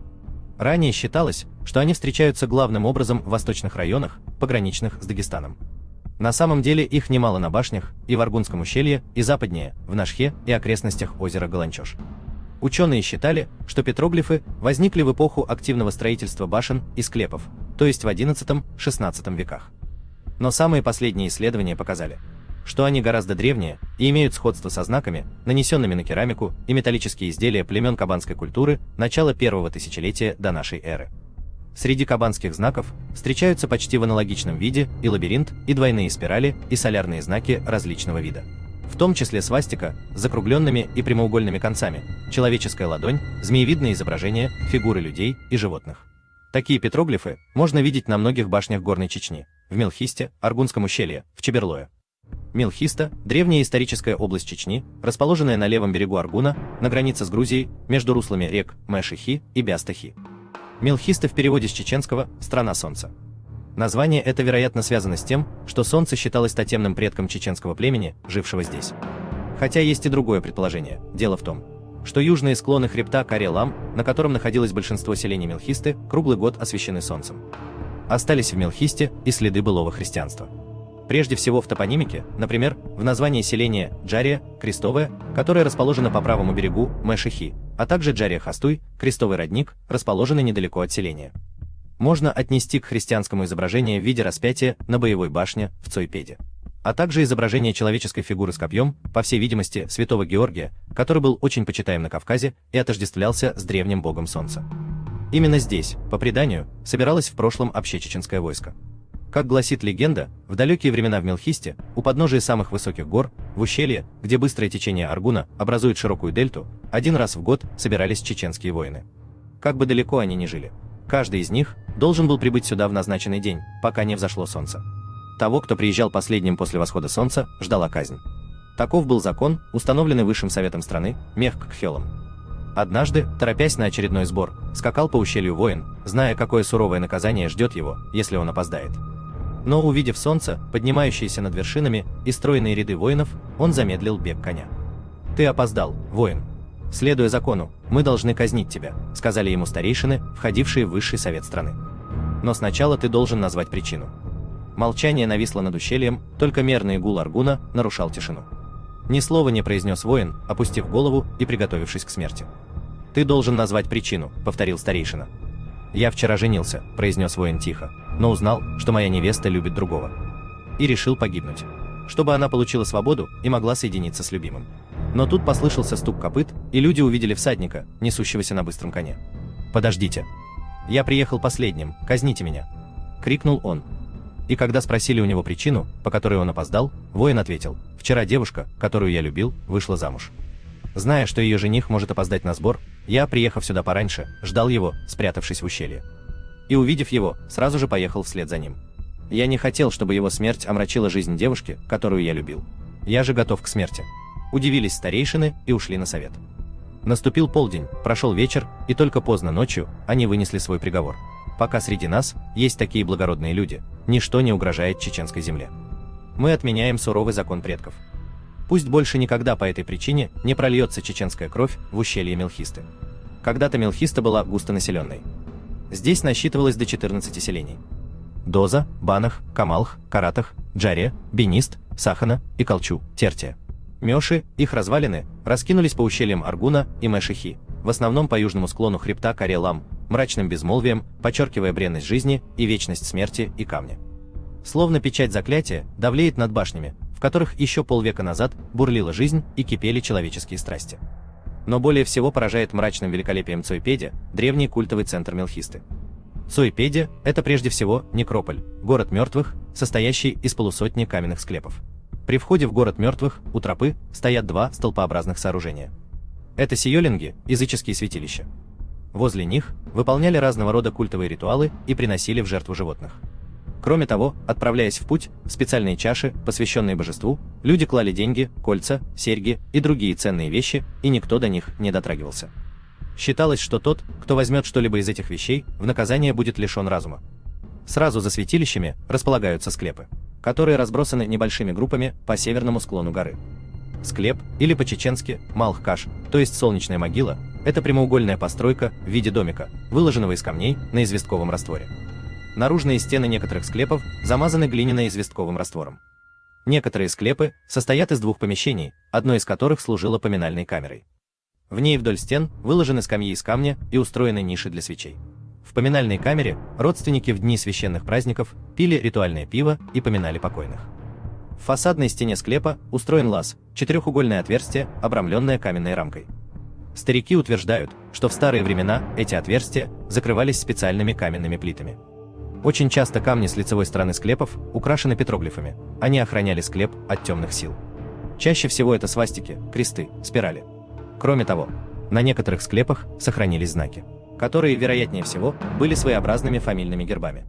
Ранее считалось, что они встречаются главным образом в восточных районах, пограничных с Дагестаном. На самом деле их немало на башнях и в Аргунском ущелье, и западнее, в Нашхе и окрестностях озера Галанчош. Ученые считали, что петроглифы возникли в эпоху активного строительства башен и склепов, то есть в XI-XVI веках. Но самые последние исследования показали, что они гораздо древнее и имеют сходство со знаками, нанесенными на керамику и металлические изделия племен кабанской культуры начала первого тысячелетия до нашей эры. Среди кабанских знаков встречаются почти в аналогичном виде и лабиринт, и двойные спирали, и солярные знаки различного вида. В том числе свастика с закругленными и прямоугольными концами, человеческая ладонь, змеевидные изображения, фигуры людей и животных. Такие петроглифы можно видеть на многих башнях Горной Чечни, в Мелхисте, Аргунском ущелье, в Чеберлое. Мелхиста – древняя историческая область Чечни, расположенная на левом берегу Аргуна, на границе с Грузией, между руслами рек Мэшихи и Бястахи. Мелхиста в переводе с чеченского «страна солнца». Название это, вероятно, связано с тем, что солнце считалось тотемным предком чеченского племени, жившего здесь. Хотя есть и другое предположение. Дело в том, что южные склоны хребта Каре-Лам, на котором находилось большинство селений Мелхисты, круглый год освящены солнцем. Остались в Мелхисте и следы былого христианства. Прежде всего в топонимике, например, в названии селения Джария, крестовое, которое расположено по правому берегу Мэшихи, а также Джария-Хастуй, крестовый родник, расположенный недалеко от селения. Можно отнести к христианскому изображению в виде распятия на боевой башне в Цойпеде, а также изображение человеческой фигуры с копьем, по всей видимости, святого Георгия, который был очень почитаем на Кавказе и отождествлялся с древним богом солнца. Именно здесь, по преданию, собиралось в прошлом общечеченское войско. Как гласит легенда, в далекие времена в Мелхисте, у подножия самых высоких гор, в ущелье, где быстрое течение Аргуна образует широкую дельту, один раз в год собирались чеченские воины. Как бы далеко они ни жили, каждый из них должен был прибыть сюда в назначенный день, пока не взошло солнце. Того, кто приезжал последним после восхода солнца, ждала казнь. Таков был закон, установленный Высшим Советом страны, Мехкхелом. Однажды, торопясь на очередной сбор, скакал по ущелью воин, зная, какое суровое наказание ждет его, если он опоздает. Но, увидев солнце, поднимающееся над вершинами, и стройные ряды воинов, он замедлил бег коня. «Ты опоздал, воин. Следуя закону, мы должны казнить тебя», — сказали ему старейшины, входившие в Высший Совет страны. «Но сначала ты должен назвать причину». Молчание нависло над ущельем, только мерный гул Аргуна нарушал тишину. Ни слова не произнес воин, опустив голову и приготовившись к смерти. «Ты должен назвать причину», — повторил старейшина. «Я вчера женился», — произнес воин тихо, «но узнал, что моя невеста любит другого. И решил погибнуть, чтобы она получила свободу и могла соединиться с любимым». Но тут послышался стук копыт, и люди увидели всадника, несущегося на быстром коне. «Подождите! Я приехал последним, казните меня!» — крикнул он. И когда спросили у него причину, по которой он опоздал, воин ответил: «Вчера девушка, которую я любил, вышла замуж. Зная, что ее жених может опоздать на сбор, я, приехав сюда пораньше, ждал его, спрятавшись в ущелье. И увидев его, сразу же поехал вслед за ним. Я не хотел, чтобы его смерть омрачила жизнь девушки, которую я любил. Я же готов к смерти». Удивились старейшины и ушли на совет. Наступил полдень, прошел вечер, и только поздно ночью они вынесли свой приговор. Пока среди нас есть такие благородные люди, ничто не угрожает чеченской земле. Мы отменяем суровый закон предков. Пусть больше никогда по этой причине не прольется чеченская кровь в ущелье Мелхисты. Когда-то Мелхиста была густонаселенной. Здесь насчитывалось до 14 селений. Доза, Банах, Камалх, Каратах, Джария, Бенист, Сахана и Колчу, Тертия. Мёши, их развалины, раскинулись по ущельям Аргуна и Мэшихи, в основном по южному склону хребта Каре-Лам, мрачным безмолвием, подчеркивая бренность жизни и вечность смерти и камня. Словно печать заклятия давлеет над башнями, в которых еще полвека назад бурлила жизнь и кипели человеческие страсти. Но более всего поражает мрачным великолепием Цойпеде, древний культовый центр Мелхисты. Цойпеде – это прежде всего некрополь, город мертвых, состоящий из полусотни каменных склепов. При входе в город мертвых у тропы стоят два столпообразных сооружения. Это сиёлинги, языческие святилища. Возле них выполняли разного рода культовые ритуалы и приносили в жертву животных. Кроме того, отправляясь в путь, в специальные чаши, посвященные божеству, люди клали деньги, кольца, серьги и другие ценные вещи, и никто до них не дотрагивался. Считалось, что тот, кто возьмет что-либо из этих вещей, в наказание будет лишен разума. Сразу за святилищами располагаются склепы, которые разбросаны небольшими группами по северному склону горы. Склеп, или по-чеченски Малх-Каш, то есть солнечная могила, это прямоугольная постройка в виде домика, выложенного из камней на известковом растворе. Наружные стены некоторых склепов замазаны глиняно-известковым раствором. Некоторые склепы состоят из двух помещений, одно из которых служило поминальной камерой. В ней вдоль стен выложены скамьи из камня и устроены ниши для свечей. В поминальной камере родственники в дни священных праздников пили ритуальное пиво и поминали покойных. В фасадной стене склепа устроен лаз, четырехугольное отверстие, обрамленное каменной рамкой. Старики утверждают, что в старые времена эти отверстия закрывались специальными каменными плитами. Очень часто камни с лицевой стороны склепов украшены петроглифами, они охраняли склеп от темных сил. Чаще всего это свастики, кресты, спирали. Кроме того, на некоторых склепах сохранились знаки, которые, вероятнее всего, были своеобразными фамильными гербами.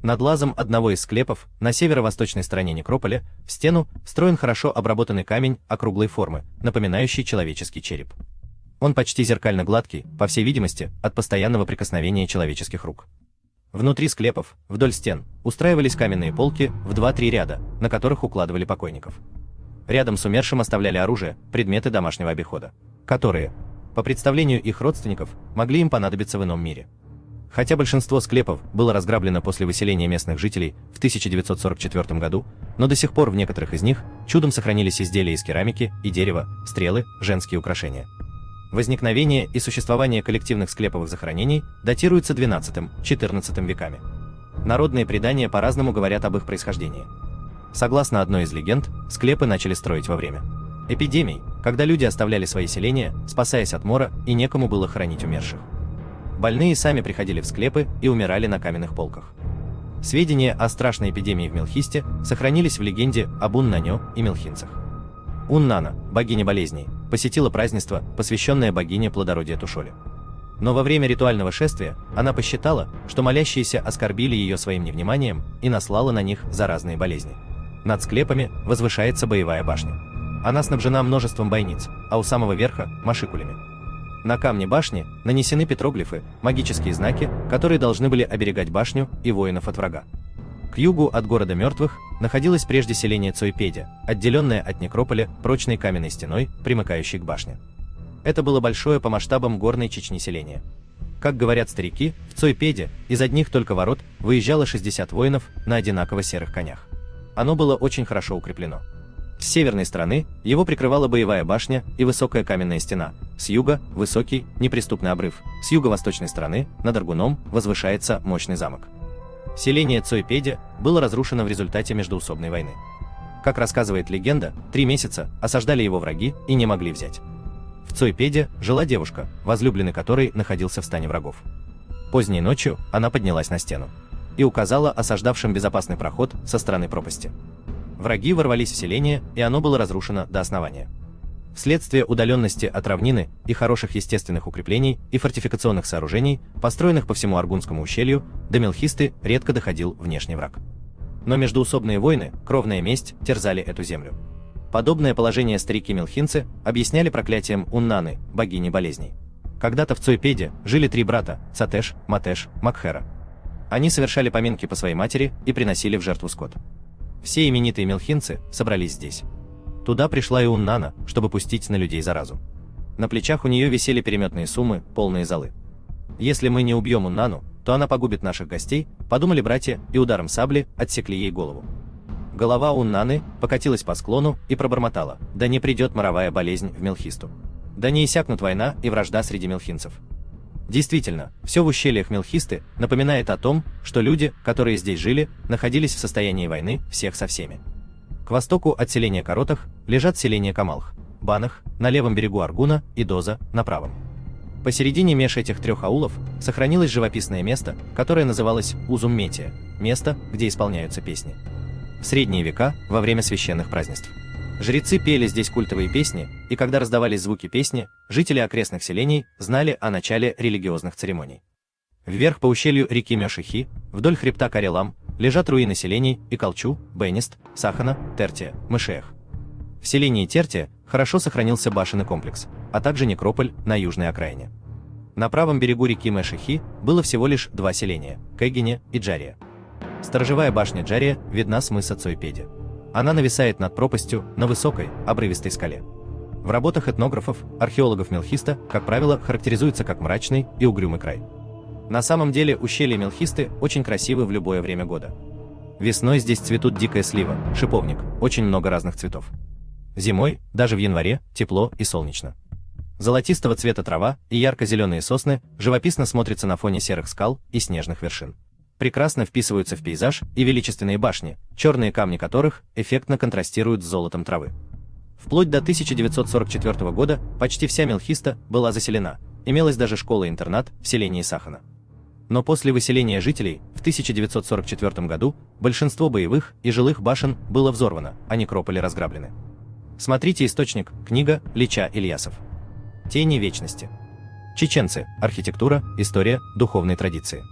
Над лазом одного из склепов на северо-восточной стороне некрополя в стену встроен хорошо обработанный камень округлой формы, напоминающий человеческий череп. Он почти зеркально гладкий, по всей видимости, от постоянного прикосновения человеческих рук. Внутри склепов, вдоль стен, устраивались каменные полки в 2-3 ряда, на которых укладывали покойников. Рядом с умершим оставляли оружие, предметы домашнего обихода, которые, по представлению их родственников, могли им понадобиться в ином мире. Хотя большинство склепов было разграблено после выселения местных жителей в 1944 году, но до сих пор в некоторых из них чудом сохранились изделия из керамики и дерева, стрелы, женские украшения. Возникновение и существование коллективных склеповых захоронений датируется XII-XIV веками. Народные предания по-разному говорят об их происхождении. Согласно одной из легенд, склепы начали строить во время эпидемий, когда люди оставляли свои селения, спасаясь от мора, и некому было хоронить умерших. Больные сами приходили в склепы и умирали на каменных полках. Сведения о страшной эпидемии в Мелхисте сохранились в легенде об Уннанё и мелхинцах. Уннана, богиня болезней, посетила празднество, посвященное богине плодородия Тушоле. Но во время ритуального шествия она посчитала, что молящиеся оскорбили ее своим невниманием и наслала на них заразные болезни. Над склепами возвышается боевая башня. Она снабжена множеством бойниц, а у самого верха – машикулями. На камне башни нанесены петроглифы, магические знаки, которые должны были оберегать башню и воинов от врага. К югу от города мертвых находилось прежде селение Цойпедя, отделенное от некрополя прочной каменной стеной, примыкающей к башне. Это было большое по масштабам горной Чечни селение. Как говорят старики, в Цойпеде из одних только ворот выезжало 60 воинов на одинаково серых конях. Оно было очень хорошо укреплено. С северной стороны его прикрывала боевая башня и высокая каменная стена, с юга – высокий, неприступный обрыв, с юго-восточной стороны, над Аргуном, возвышается мощный замок. Селение Цойпедя было разрушено в результате междоусобной войны. Как рассказывает легенда, 3 месяца осаждали его враги и не могли взять. В Цойпеде жила девушка, возлюбленный которой находился в стане врагов. Поздней ночью она поднялась на стену и указала осаждавшим безопасный проход со стороны пропасти. Враги ворвались в селение, и оно было разрушено до основания. Вследствие удаленности от равнины и хороших естественных укреплений и фортификационных сооружений, построенных по всему Аргунскому ущелью, до Мелхисты редко доходил внешний враг. Но междоусобные войны, кровная месть, терзали эту землю. Подобное положение старики-мелхинцы объясняли проклятием Уннаны, богини болезней. Когда-то в Цойпеде жили 3 брата – Цатеш, Матеш, Макхера. Они совершали поминки по своей матери и приносили в жертву скот. Все именитые мелхинцы собрались здесь. Туда пришла и Уннана, чтобы пустить на людей заразу. На плечах у нее висели переметные суммы, полные золы. «Если мы не убьем Уннану, то она погубит наших гостей», подумали братья и ударом сабли отсекли ей голову. Голова Уннаны покатилась по склону и пробормотала: «Да не придет моровая болезнь в Мелхисту. Да не иссякнут война и вражда среди мелхинцев». Действительно, все в ущельях Мелхисты напоминает о том, что люди, которые здесь жили, находились в состоянии войны всех со всеми. К востоку от селения Коротах лежат селения Камалх, Банах, на левом берегу Аргуна и Доза, на правом. Посередине меж этих 3 аулов сохранилось живописное место, которое называлось Узумметия, место, где исполняются песни. В средние века, во время священных празднеств, жрецы пели здесь культовые песни, и когда раздавались звуки песни, жители окрестных селений знали о начале религиозных церемоний. Вверх по ущелью реки Мёшихи, вдоль хребта Карелам, лежат руины селений Икалчу, Бенист, Сахана, Тертия, Мышеях. В селении Тертия хорошо сохранился башенный комплекс, а также некрополь на южной окраине. На правом берегу реки Мышехи было всего лишь 2 селения – Кэгине и Джария. Сторожевая башня Джария видна с мыса Цойпеди. Она нависает над пропастью на высокой, обрывистой скале. В работах этнографов, археологов Мелхиста, как правило, характеризуется как мрачный и угрюмый край. На самом деле ущелья Мелхисты очень красивы в любое время года. Весной здесь цветут дикая слива, шиповник, очень много разных цветов. Зимой, даже в январе, тепло и солнечно. Золотистого цвета трава и ярко-зеленые сосны живописно смотрятся на фоне серых скал и снежных вершин. Прекрасно вписываются в пейзаж и величественные башни, черные камни которых эффектно контрастируют с золотом травы. Вплоть до 1944 года почти вся Мелхиста была заселена, имелась даже школа-интернат в селении Сахана. Но после выселения жителей в 1944 году большинство боевых и жилых башен было взорвано, а некрополи разграблены. Смотрите источник, книга Лича Ильясов. Тени вечности. Чеченцы. Архитектура, история, духовные традиции.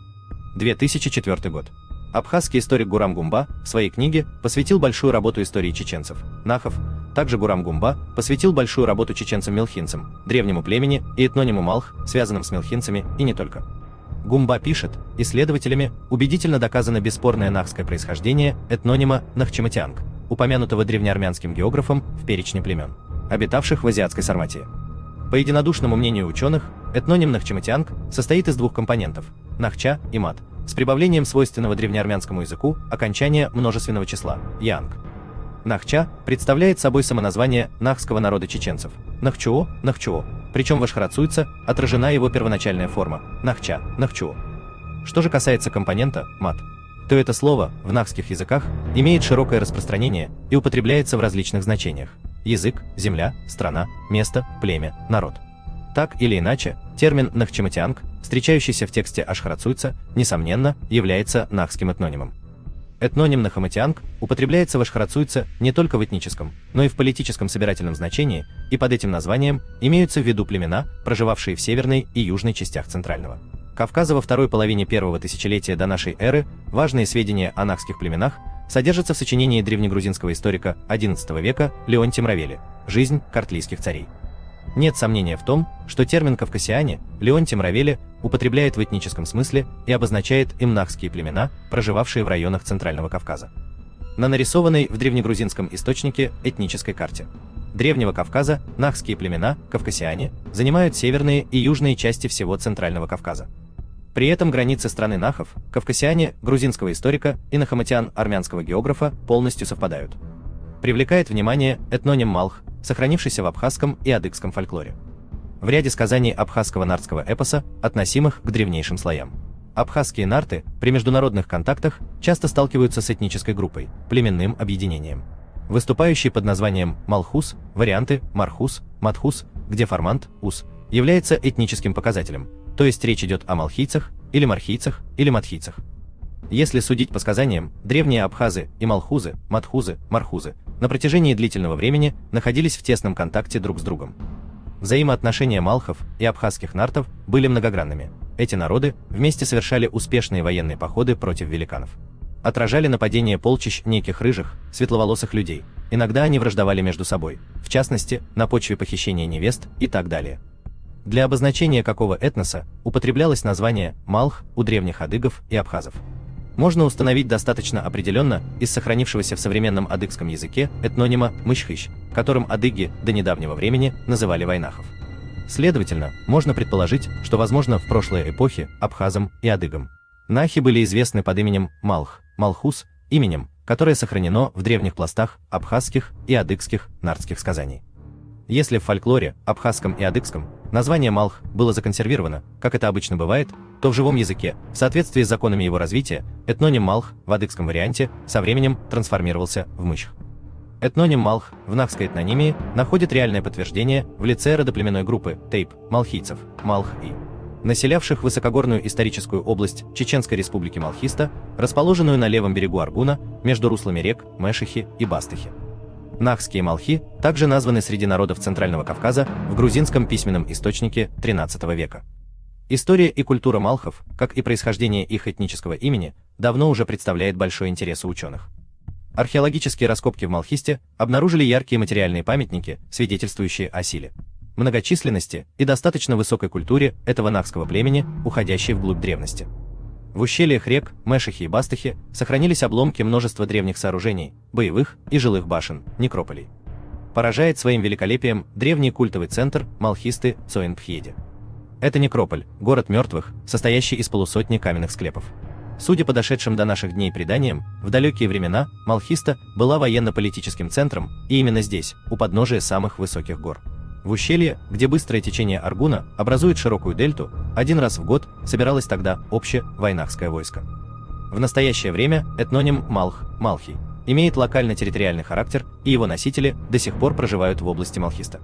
2004 год. Абхазский историк Гурам Гумба в своей книге посвятил большую работу истории чеченцев, нахов. Также Гурам Гумба посвятил большую работу чеченцам-мелхинцам, древнему племени и этнониму Малх, связанным с мелхинцами и не только. Гумба пишет, исследователями убедительно доказано бесспорное нахское происхождение этнонима Нахчематианг, упомянутого древнеармянским географом в перечне племен, обитавших в азиатской Сарматии. По единодушному мнению ученых, этноним Нахчематианг состоит из двух компонентов – нахча и мат, с прибавлением свойственного древнеармянскому языку окончания множественного числа – янг. Нахча представляет собой самоназвание нахского народа чеченцев – Нахчуо, Нахчуо, причем в ашхарацуйце отражена его первоначальная форма – Нахча, Нахчуо. Что же касается компонента – мат, то это слово в нахских языках имеет широкое распространение и употребляется в различных значениях – язык, земля, страна, место, племя, народ. Так или иначе, термин «нахчематианг», встречающийся в тексте ашхарацуйца, несомненно, является нахским этнонимом. Этноним Нахаматианг употребляется в ашхарацуйце не только в этническом, но и в политическом собирательном значении, и под этим названием имеются в виду племена, проживавшие в северной и южной частях Центрального Кавказа во второй половине первого тысячелетия до нашей эры. Важные сведения о нахских племенах содержатся в сочинении древнегрузинского историка XI века Леонтия Мравели «Жизнь картлийских царей». Нет сомнения в том, что термин «кавкасиане» Леонтий Мравели употребляет в этническом смысле и обозначает им нахские племена, проживавшие в районах Центрального Кавказа. На нарисованной в древнегрузинском источнике этнической карте Древнего Кавказа нахские племена, кавкасиане, занимают северные и южные части всего Центрального Кавказа. При этом границы страны нахов, кавкасиане грузинского историка и нахаматиан армянского географа полностью совпадают. Привлекает внимание этноним Малх, сохранившийся в абхазском и адыгском фольклоре. В ряде сказаний абхазского нартского эпоса, относимых к древнейшим слоям. Абхазские нарты при международных контактах часто сталкиваются с этнической группой, племенным объединением, выступающей под названием Малхус, варианты Мархус, Матхус, где формант, ус, является этническим показателем, то есть речь идет о малхийцах, или мархийцах, или матхийцах. Если судить по сказаниям, древние абхазы и малхузы, матхузы, мархузы на протяжении длительного времени находились в тесном контакте друг с другом. Взаимоотношения малхов и абхазских нартов были многогранными. Эти народы вместе совершали успешные военные походы против великанов. Отражали нападения полчищ неких рыжих, светловолосых людей. Иногда они враждовали между собой, в частности, на почве похищения невест и так далее. Для обозначения какого этноса употреблялось название «малх» у древних адыгов и абхазов. Можно установить достаточно определенно из сохранившегося в современном адыгском языке этнонима «мыщхыщ», которым адыги до недавнего времени называли вайнахов. Следовательно, можно предположить, что, возможно, в прошлой эпохе абхазам и адыгам нахи были известны под именем Малх, Малхус, именем, которое сохранено в древних пластах абхазских и адыгских нартских сказаний. Если в фольклоре, абхазском и адыгском, название Малх было законсервировано, как это обычно бывает, то в живом языке, в соответствии с законами его развития, этноним Малх в адыгском варианте со временем трансформировался в Мыщх. Этноним Малх в нахской этнонимии находит реальное подтверждение в лице родоплеменной группы Тейп, малхийцев, Малх-И, населявших высокогорную историческую область Чеченской республики Малхиста, расположенную на левом берегу Аргуна, между руслами рек Мэшихи и Бастыхи. Нахские малхи также названы среди народов Центрального Кавказа в грузинском письменном источнике XIII века. История и культура малхов, как и происхождение их этнического имени, давно уже представляет большой интерес у ученых. Археологические раскопки в Малхисте обнаружили яркие материальные памятники, свидетельствующие о силе, многочисленности и достаточно высокой культуре этого нахского племени, уходящей вглубь древности. В ущельях рек Мэшихи и Бастыхи сохранились обломки множества древних сооружений, боевых и жилых башен, некрополей. Поражает своим великолепием древний культовый центр Малхисты Цоинпхьеди. Это некрополь, город мертвых, состоящий из полусотни каменных склепов. Судя по дошедшим до наших дней преданиям, в далекие времена Малхиста была военно-политическим центром, и именно здесь, у подножия самых высоких гор. В ущелье, где быстрое течение Аргуна образует широкую дельту, один раз в год собиралось тогда общее вайнахское войско. В настоящее время этноним Малх, Малхий, имеет локально-территориальный характер, и его носители до сих пор проживают в области Малхиста.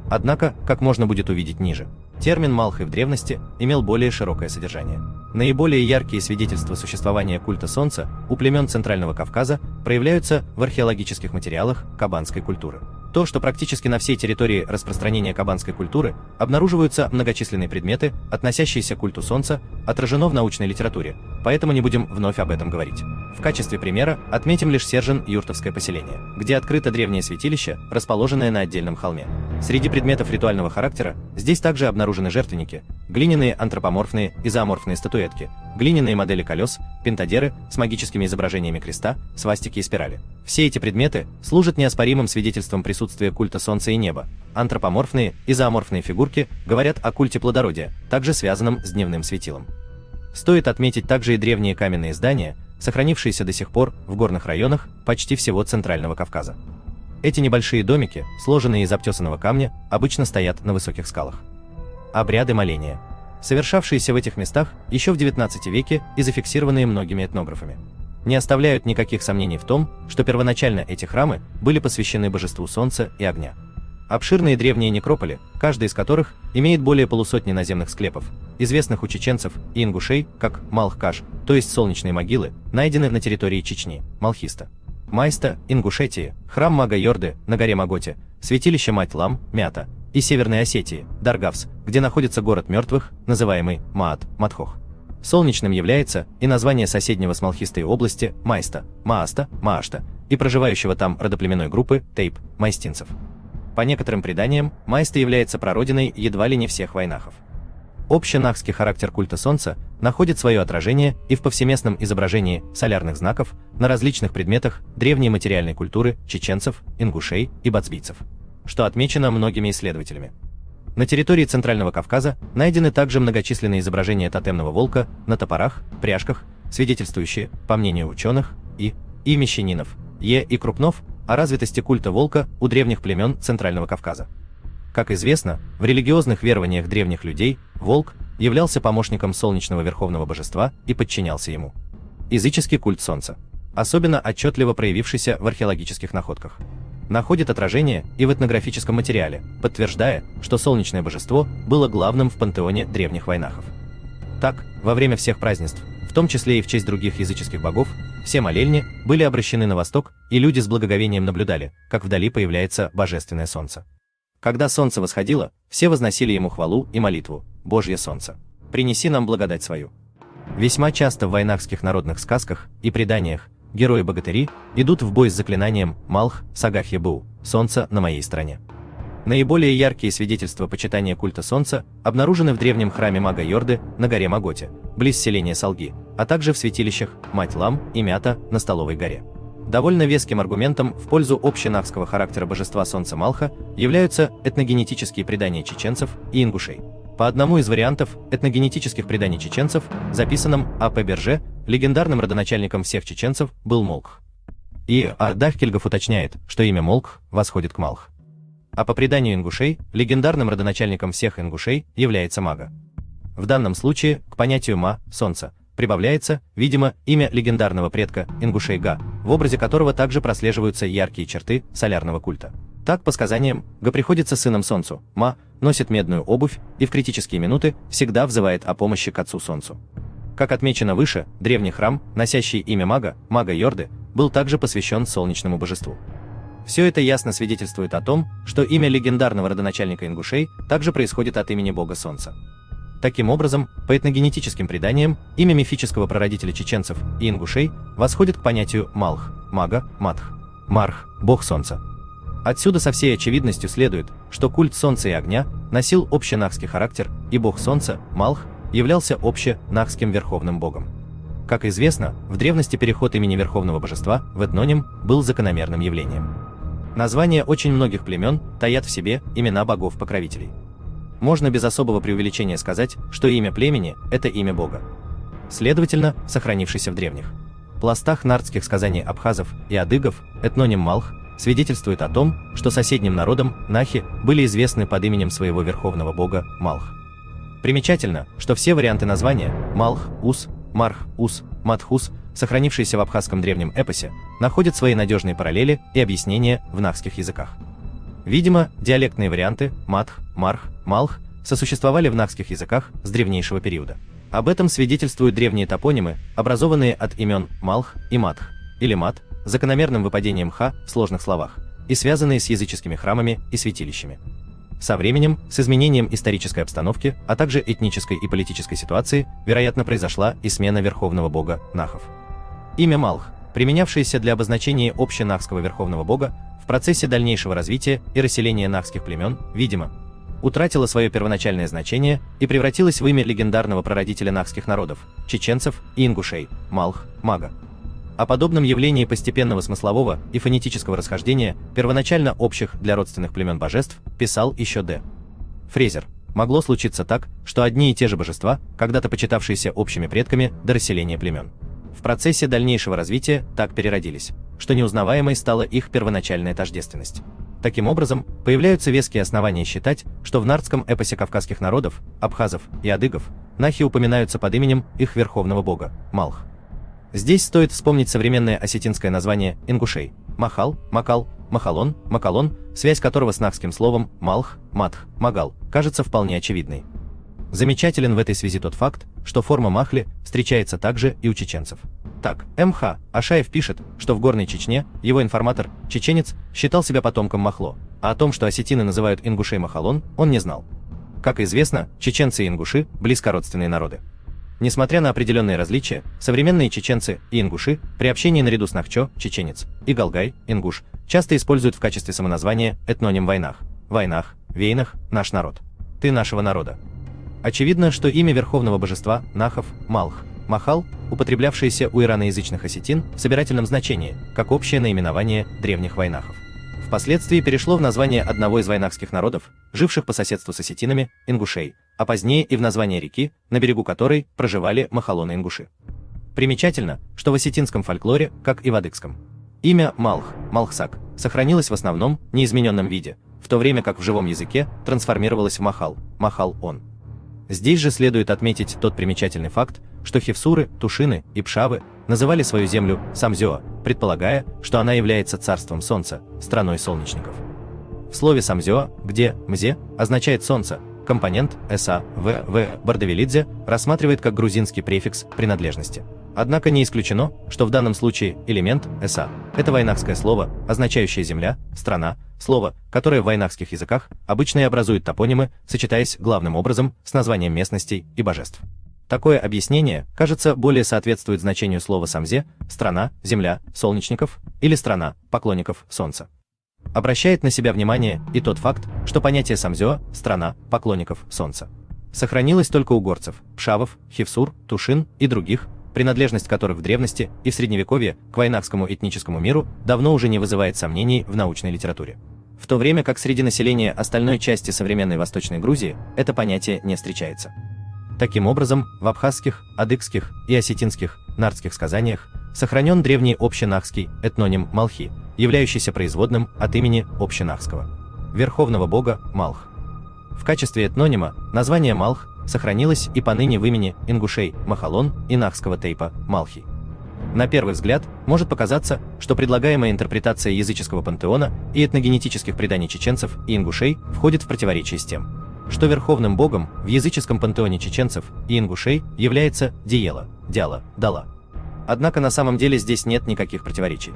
Однако, как можно будет увидеть ниже, термин Малхий в древности имел более широкое содержание. Наиболее яркие свидетельства существования культа Солнца у племен Центрального Кавказа проявляются в археологических материалах кабанской культуры. То, что практически на всей территории распространения кабанской культуры обнаруживаются многочисленные предметы, относящиеся к культу Солнца, отражено в научной литературе, поэтому не будем вновь об этом говорить. В качестве примера отметим лишь Сержен-Юртовское поселение, где открыто древнее святилище, расположенное на отдельном холме. Среди предметов ритуального характера здесь также обнаружены жертвенники, глиняные антропоморфные и зооморфные статуэтки, глиняные модели колес, пентадеры с магическими изображениями креста, свастики и спирали. Все эти предметы служат неоспоримым свидетельством присутствия культа Солнца и неба. Антропоморфные и зооморфные фигурки говорят о культе плодородия, также связанном с дневным светилом. Стоит отметить также и древние каменные здания, сохранившиеся до сих пор в горных районах почти всего Центрального Кавказа. Эти небольшие домики, сложенные из обтесанного камня, обычно стоят на высоких скалах. Обряды моления, совершавшиеся в этих местах еще в XIX веке и зафиксированные многими этнографами, не оставляют никаких сомнений в том, что первоначально эти храмы были посвящены божеству Солнца и огня. Обширные древние некрополи, каждый из которых имеет более полусотни наземных склепов, известных у чеченцев и ингушей как Малх-Каш, то есть солнечные могилы, найдены на территории Чечни, Малхиста, Майста, Ингушетии, храм мага Йорды на горе Маготе, святилище Мать-Лам, Мята, и Северной Осетии, Даргавс, где находится город мертвых, называемый Маат, Матхох. Солнечным является и название соседнего с Малхистой области Майста, Мааста, Маашта, и проживающего там родоплеменной группы Тейп, майстинцев. По некоторым преданиям, Майста является прародиной едва ли не всех вайнахов. Общенахский характер культа Солнца находит свое отражение и в повсеместном изображении солярных знаков на различных предметах древней материальной культуры чеченцев, ингушей и бацбийцев, что отмечено многими исследователями. На территории Центрального Кавказа найдены также многочисленные изображения тотемного волка на топорах, пряжках, свидетельствующие, по мнению ученых, и мещанинов, и Крупнов, о развитости культа волка у древних племен Центрального Кавказа. Как известно, в религиозных верованиях древних людей волк являлся помощником солнечного верховного божества и подчинялся ему. Языческий культ Солнца, особенно отчетливо проявившийся в археологических находках, находит отражение и в этнографическом материале, подтверждая, что солнечное божество было главным в пантеоне древних вайнахов. Так, во время всех празднеств, в том числе и в честь других языческих богов, все молельни были обращены на восток, и люди с благоговением наблюдали, как вдали появляется божественное солнце. Когда солнце восходило, все возносили ему хвалу и молитву: «Божье солнце, принеси нам благодать свою». Весьма часто в вайнахских народных сказках и преданиях герои-богатыри идут в бой с заклинанием «Малх, Сагахьебу», «Солнце на моей стороне». Наиболее яркие свидетельства почитания культа Солнца обнаружены в древнем храме мага Йорды на горе Маготе, близ селения Салги, а также в святилищах Мать-Лам и Мята на Столовой горе. Довольно веским аргументом в пользу общенахского характера божества Солнца Малха являются этногенетические предания чеченцев и ингушей. По одному из вариантов этногенетических преданий чеченцев, записанном А.П. Берже, легендарным родоначальником всех чеченцев был Молкх. И Дахкельгов уточняет, что имя Молкх восходит к Малх. А по преданию ингушей, легендарным родоначальником всех ингушей является Мага. В данном случае к понятию Ма, солнце, прибавляется, видимо, имя легендарного предка Ингушей-Га, в образе которого также прослеживаются яркие черты солярного культа. Так, по сказаниям, Га приходится сыном Солнцу, Ма носит медную обувь и в критические минуты всегда взывает о помощи к отцу Солнцу. Как отмечено выше, древний храм, носящий имя Мага, Мага Йорды, был также посвящен солнечному божеству. Все это ясно свидетельствует о том, что имя легендарного родоначальника ингушей также происходит от имени бога Солнца. Таким образом, по этногенетическим преданиям, имя мифического прародителя чеченцев и ингушей восходит к понятию Малх, Мага, Матх, Марх, бог Солнца. Отсюда со всей очевидностью следует, что культ Солнца и огня носил общенахский характер, и бог Солнца, Малх, являлся общенахским верховным богом. Как известно, в древности переход имени верховного божества в этноним был закономерным явлением. Названия очень многих племен таят в себе имена богов-покровителей. Можно без особого преувеличения сказать, что имя племени – это имя бога, следовательно, сохранившийся в древних пластах нардских сказаний абхазов и адыгов, этноним Малх свидетельствует о том, что соседним народам нахи были известны под именем своего верховного бога Малх. Примечательно, что все варианты названия Малх, Ус, Марх, Ус, Матхус сохранившиеся в абхазском древнем эпосе, находят свои надежные параллели и объяснения в нахских языках. Видимо, диалектные варианты матх, марх, малх сосуществовали в нахских языках с древнейшего периода. Об этом свидетельствуют древние топонимы, образованные от имен малх и матх, или мат, закономерным выпадением ха в сложных словах, и связанные с языческими храмами и святилищами. Со временем, с изменением исторической обстановки, а также этнической и политической ситуации, вероятно, произошла и смена верховного бога нахов. Имя Малх, применявшееся для обозначения общенахского верховного бога, в процессе дальнейшего развития и расселения нахских племен, видимо, утратило свое первоначальное значение и превратилось в имя легендарного прародителя нахских народов, чеченцев и ингушей, Малх, Мага. О подобном явлении постепенного смыслового и фонетического расхождения, первоначально общих для родственных племен божеств, писал еще Д. Фрезер. Могло случиться так, что одни и те же божества, когда-то почитавшиеся общими предками до расселения племен, в процессе дальнейшего развития так переродились, что неузнаваемой стала их первоначальная тождественность. Таким образом, появляются веские основания считать, что в нардском эпосе кавказских народов, абхазов и адыгов, нахи упоминаются под именем их верховного бога – Малх. Здесь стоит вспомнить современное осетинское название ингушей – Махал, Макал, Махалон, Макалон, связь которого с нахским словом Малх, Матх, Магал, кажется вполне очевидной. Замечателен в этой связи тот факт, что форма Махли встречается также и у чеченцев. Так, М.Х. Ашаев пишет, что в Горной Чечне его информатор, чеченец, считал себя потомком Махло, а о том, что осетины называют ингушей Махалон, он не знал. Как известно, чеченцы и ингуши – близкородственные народы. Несмотря на определенные различия, современные чеченцы и ингуши при общении наряду с нахчо, чеченец, и галгай, ингуш, часто используют в качестве самоназвания этноним Вайнах, Вайнах, Вейнах, наш народ. Ты нашего народа. Очевидно, что имя верховного божества нахов, Малх, Махал, употреблявшееся у ираноязычных осетин в собирательном значении, как общее наименование древних вайнахов, впоследствии перешло в название одного из вайнахских народов, живших по соседству с осетинами, ингушей, а позднее и в название реки, на берегу которой проживали махалоны-ингуши. Примечательно, что в осетинском фольклоре, как и в адыгском, имя Малх, Малхсак, сохранилось в основном неизмененном виде, в то время как в живом языке трансформировалось в Махал, Махал-он. Здесь же следует отметить тот примечательный факт, что хевсуры, тушины и пшавы называли свою землю Самзёа, предполагая, что она является царством солнца, страной солнечников. В слове Самзёа, где «мзе» означает солнце, компонент «эса» в Бардавилидзе рассматривает как грузинский префикс принадлежности. Однако не исключено, что в данном случае элемент «эса» – это вайнахское слово, означающее земля, страна, слово, которое в вайнахских языках обычно и образует топонимы, сочетаясь главным образом с названием местностей и божеств. Такое объяснение, кажется, более соответствует значению слова «самзе» – страна, земля, солнечников или страна, поклонников солнца. Обращает на себя внимание и тот факт, что понятие самзёа – страна, поклонников солнца сохранилось только у горцев, пшавов, хевсур, тушин и других, принадлежность которых в древности и в средневековье к вайнахскому этническому миру давно уже не вызывает сомнений в научной литературе. В то время как среди населения остальной части современной Восточной Грузии это понятие не встречается. Таким образом, в абхазских, адыгских и осетинских, нардских сказаниях сохранен древний общенахский этноним Малхи, являющийся производным от имени общенахского верховного бога Малх. В качестве этнонима название Малх сохранилось и поныне в имени ингушей Махалон и нахского тейпа Малхи. На первый взгляд может показаться, что предлагаемая интерпретация языческого пантеона и этногенетических преданий чеченцев и ингушей входит в противоречие с тем, что верховным богом в языческом пантеоне чеченцев и ингушей является Диела, Дяла, Дала. Однако на самом деле здесь нет никаких противоречий.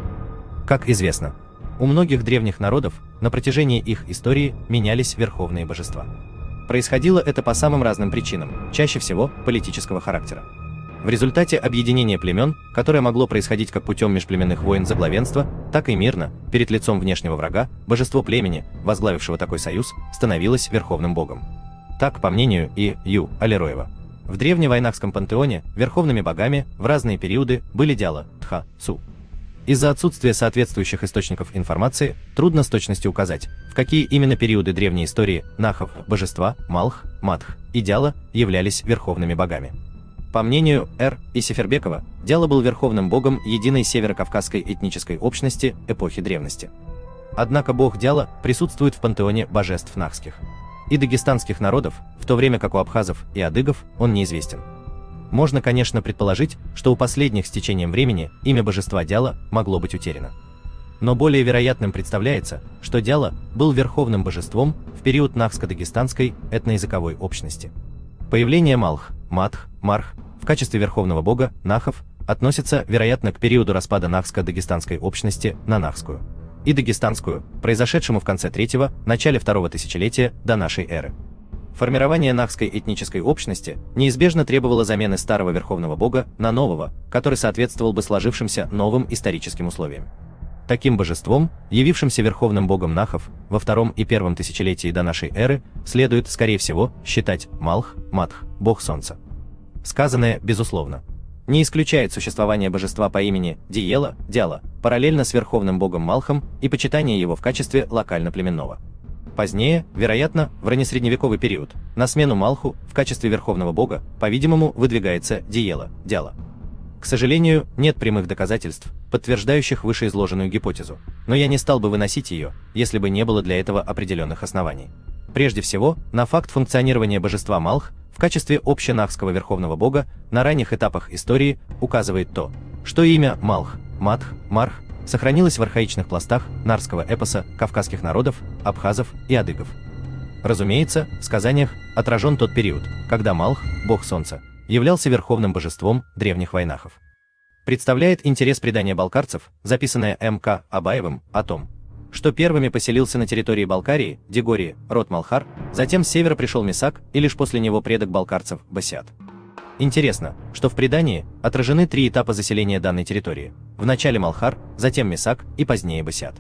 Как известно, у многих древних народов на протяжении их истории менялись верховные божества. Происходило это по самым разным причинам, чаще всего политического характера. В результате объединения племен, которое могло происходить как путем межплеменных войн за главенство, так и мирно, перед лицом внешнего врага, божество племени, возглавившего такой союз, становилось верховным богом. Так, по мнению И.Ю. Алероева, в древневайнахском пантеоне верховными богами в разные периоды были Дяла, Тха, Су. Из-за отсутствия соответствующих источников информации трудно с точностью указать, в какие именно периоды древней истории нахов, божества, Малх, Матх и Дяла являлись верховными богами. По мнению Р. И. Сефербекова, Дяла был верховным богом единой северокавказской этнической общности эпохи древности. Однако бог Дяла присутствует в пантеоне божеств нахских и дагестанских народов, в то время как у абхазов и адыгов он неизвестен. Можно, конечно, предположить, что у последних с течением времени имя божества Дяла могло быть утеряно. Но более вероятным представляется, что Дяла был верховным божеством в период нахско-дагестанской этноязыковой общности. Появление Малх, Матх, Марх в качестве верховного бога нахов относится, вероятно, к периоду распада нахско-дагестанской общности на нахскую и дагестанскую, произошедшему в конце 3-го, начале 2-го тысячелетия до нашей эры. Формирование нахской этнической общности неизбежно требовало замены старого верховного бога на нового, который соответствовал бы сложившимся новым историческим условиям. Таким божеством, явившимся верховным богом нахов во 2-м и 1-м тысячелетии до нашей эры, следует, скорее всего, считать Малх, Матх, бог солнца. Сказанное, безусловно, не исключает существование божества по имени Диела, Дяла, параллельно с верховным богом Малхом и почитание его в качестве локально-племенного. Позднее, вероятно, в раннесредневековый период, на смену Малху в качестве верховного бога, по-видимому, выдвигается Диела, Дяла. К сожалению, нет прямых доказательств, подтверждающих вышеизложенную гипотезу, но я не стал бы выносить ее, если бы не было для этого определенных оснований. Прежде всего, на факт функционирования божества Малх в качестве общенахского верховного бога на ранних этапах истории указывает то, что имя Малх, Матх, Марх сохранилось в архаичных пластах нарского эпоса кавказских народов, абхазов и адыгов. Разумеется, в сказаниях отражен тот период, когда Малх, бог солнца, являлся верховным божеством древних вайнахов. Представляет интерес предание балкарцев, записанное М.К. Абаевым, о том, что первыми поселился на территории Балкарии, Дегории, род Малхар, затем с севера пришел Месак и лишь после него предок балкарцев, Басиат. Интересно, что в предании отражены 3 этапа заселения данной территории: в начале Малхар, затем Месак и позднее Басиат.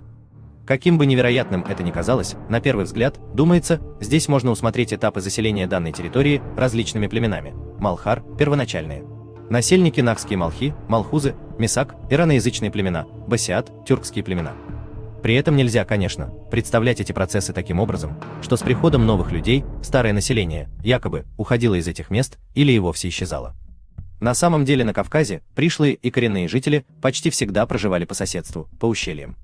Каким бы невероятным это ни казалось, на первый взгляд, думается, здесь можно усмотреть этапы заселения данной территории различными племенами. Малхар – первоначальные насельники нахские малхи, малхузы, Месак – ираноязычные племена, Басиат – тюркские племена. При этом нельзя, конечно, представлять эти процессы таким образом, что с приходом новых людей старое население якобы уходило из этих мест или и вовсе исчезало. На самом деле на Кавказе пришлые и коренные жители почти всегда проживали по соседству, по ущельям.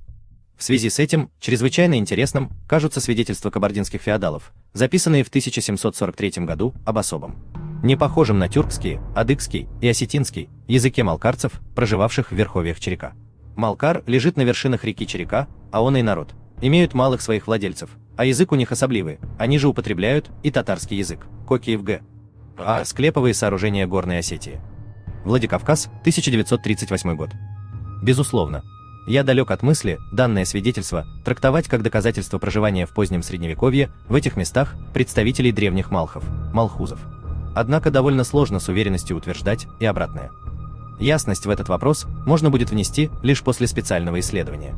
В связи с этим чрезвычайно интересным кажутся свидетельства кабардинских феодалов, записанные в 1743 году об особом, не похожем на тюркский, адыгский и осетинский языке малкарцев, проживавших в верховьях Черека. Малкар лежит на вершинах реки Черека, а он и народ имеют малых своих владельцев, а язык у них особливый, они же употребляют и татарский язык, Кокиев Г. А склеповые сооружения Горной Осетии. Владикавказ, 1938 год. Безусловно, я далек от мысли данное свидетельство трактовать как доказательство проживания в позднем Средневековье в этих местах представителей древних малхов, малхузов. Однако довольно сложно с уверенностью утверждать и обратное. Ясность в этот вопрос можно будет внести лишь после специального исследования.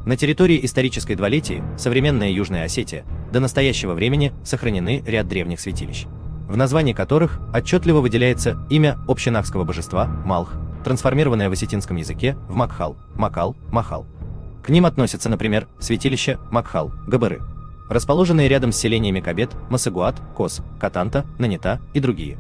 На территории исторической Двалетии, современная Южная Осетия, до настоящего времени сохранены ряд древних святилищ, в названии которых отчетливо выделяется имя общенахского божества Малх, трансформированное в осетинском языке в Макхал, Макал, Махал. К ним относятся, например, святилища Макхал, Габыры, расположенные рядом с селениями Кабет, Масагуат, Кос, Катанта, Нанита и другие.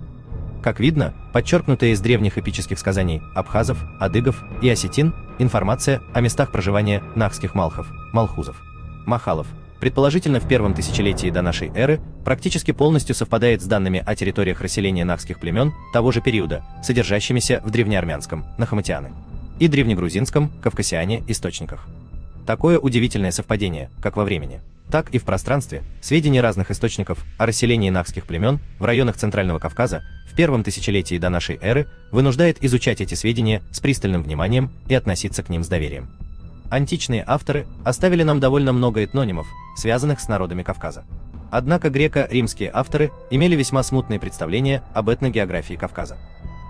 Как видно, подчеркнутая из древних эпических сказаний абхазов, адыгов и осетин информация о местах проживания нахских малхов, малхузов, махалов, предположительно в 1-м тысячелетии до нашей эры, практически полностью совпадает с данными о территориях расселения нахских племен того же периода, содержащимися в древнеармянском, Нахаматианы, и древнегрузинском, Кавкасиане источниках. Такое удивительное совпадение, как во времени, так и в пространстве, сведения разных источников о расселении нахских племен в районах Центрального Кавказа в 1-м тысячелетии до нашей эры вынуждает изучать эти сведения с пристальным вниманием и относиться к ним с доверием. Античные авторы оставили нам довольно много этнонимов, связанных с народами Кавказа. Однако греко-римские авторы имели весьма смутные представления об этногеографии Кавказа.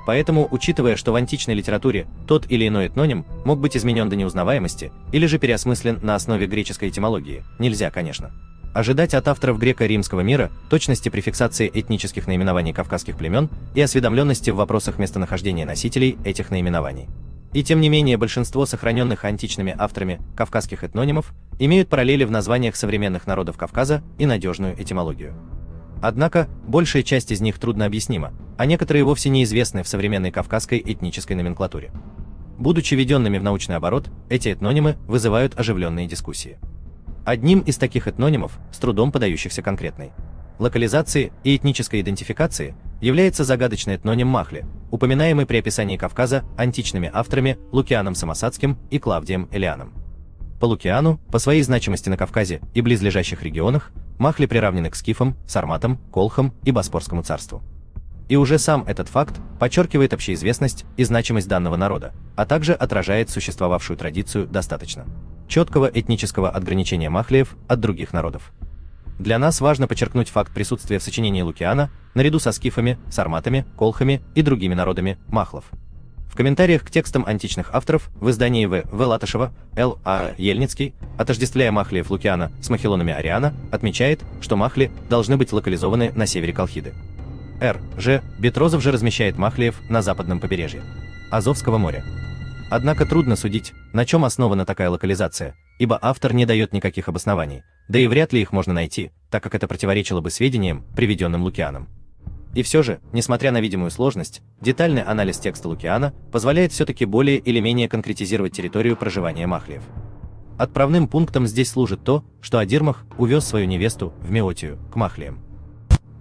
Поэтому, учитывая, что в античной литературе тот или иной этноним мог быть изменен до неузнаваемости или же переосмыслен на основе греческой этимологии, нельзя, конечно, ожидать от авторов греко-римского мира точности при фиксации этнических наименований кавказских племен и осведомленности в вопросах местонахождения носителей этих наименований. И тем не менее большинство сохраненных античными авторами кавказских этнонимов имеют параллели в названиях современных народов Кавказа и надежную этимологию. Однако, большая часть из них трудно объяснима, а некоторые вовсе неизвестны в современной кавказской этнической номенклатуре. Будучи введенными в научный оборот, эти этнонимы вызывают оживленные дискуссии. Одним из таких этнонимов, с трудом поддающихся конкретной локализации и этнической идентификации, является загадочный этноним Махли, упоминаемый при описании Кавказа античными авторами Лукианом Самосадским и Клавдием Элианом. По Лукиану, по своей значимости на Кавказе и близлежащих регионах, Махли приравнены к скифам, сарматам, колхам и Боспорскому царству. И уже сам этот факт подчеркивает общеизвестность и значимость данного народа, а также отражает существовавшую традицию достаточно четкого этнического отграничения махлиев от других народов. Для нас важно подчеркнуть факт присутствия в сочинении Лукиана, наряду со скифами, сарматами, колхами и другими народами, махлов. В комментариях к текстам античных авторов в издании В. Латышева, Л. А. Ельницкий, отождествляя махлиев Лукиана с махилонами Ариана, отмечает, что махли должны быть локализованы на севере Колхиды. Р. Ж. Бетрозов же размещает махлиев на западном побережье Азовского моря. Однако трудно судить, на чем основана такая локализация, ибо автор не дает никаких обоснований, да и вряд ли их можно найти, так как это противоречило бы сведениям, приведенным Лукианом. И все же, несмотря на видимую сложность, детальный анализ текста Лукиана позволяет все-таки более или менее конкретизировать территорию проживания махлиев. Отправным пунктом здесь служит то, что Адирмах увез свою невесту в Меотию, к махлиям.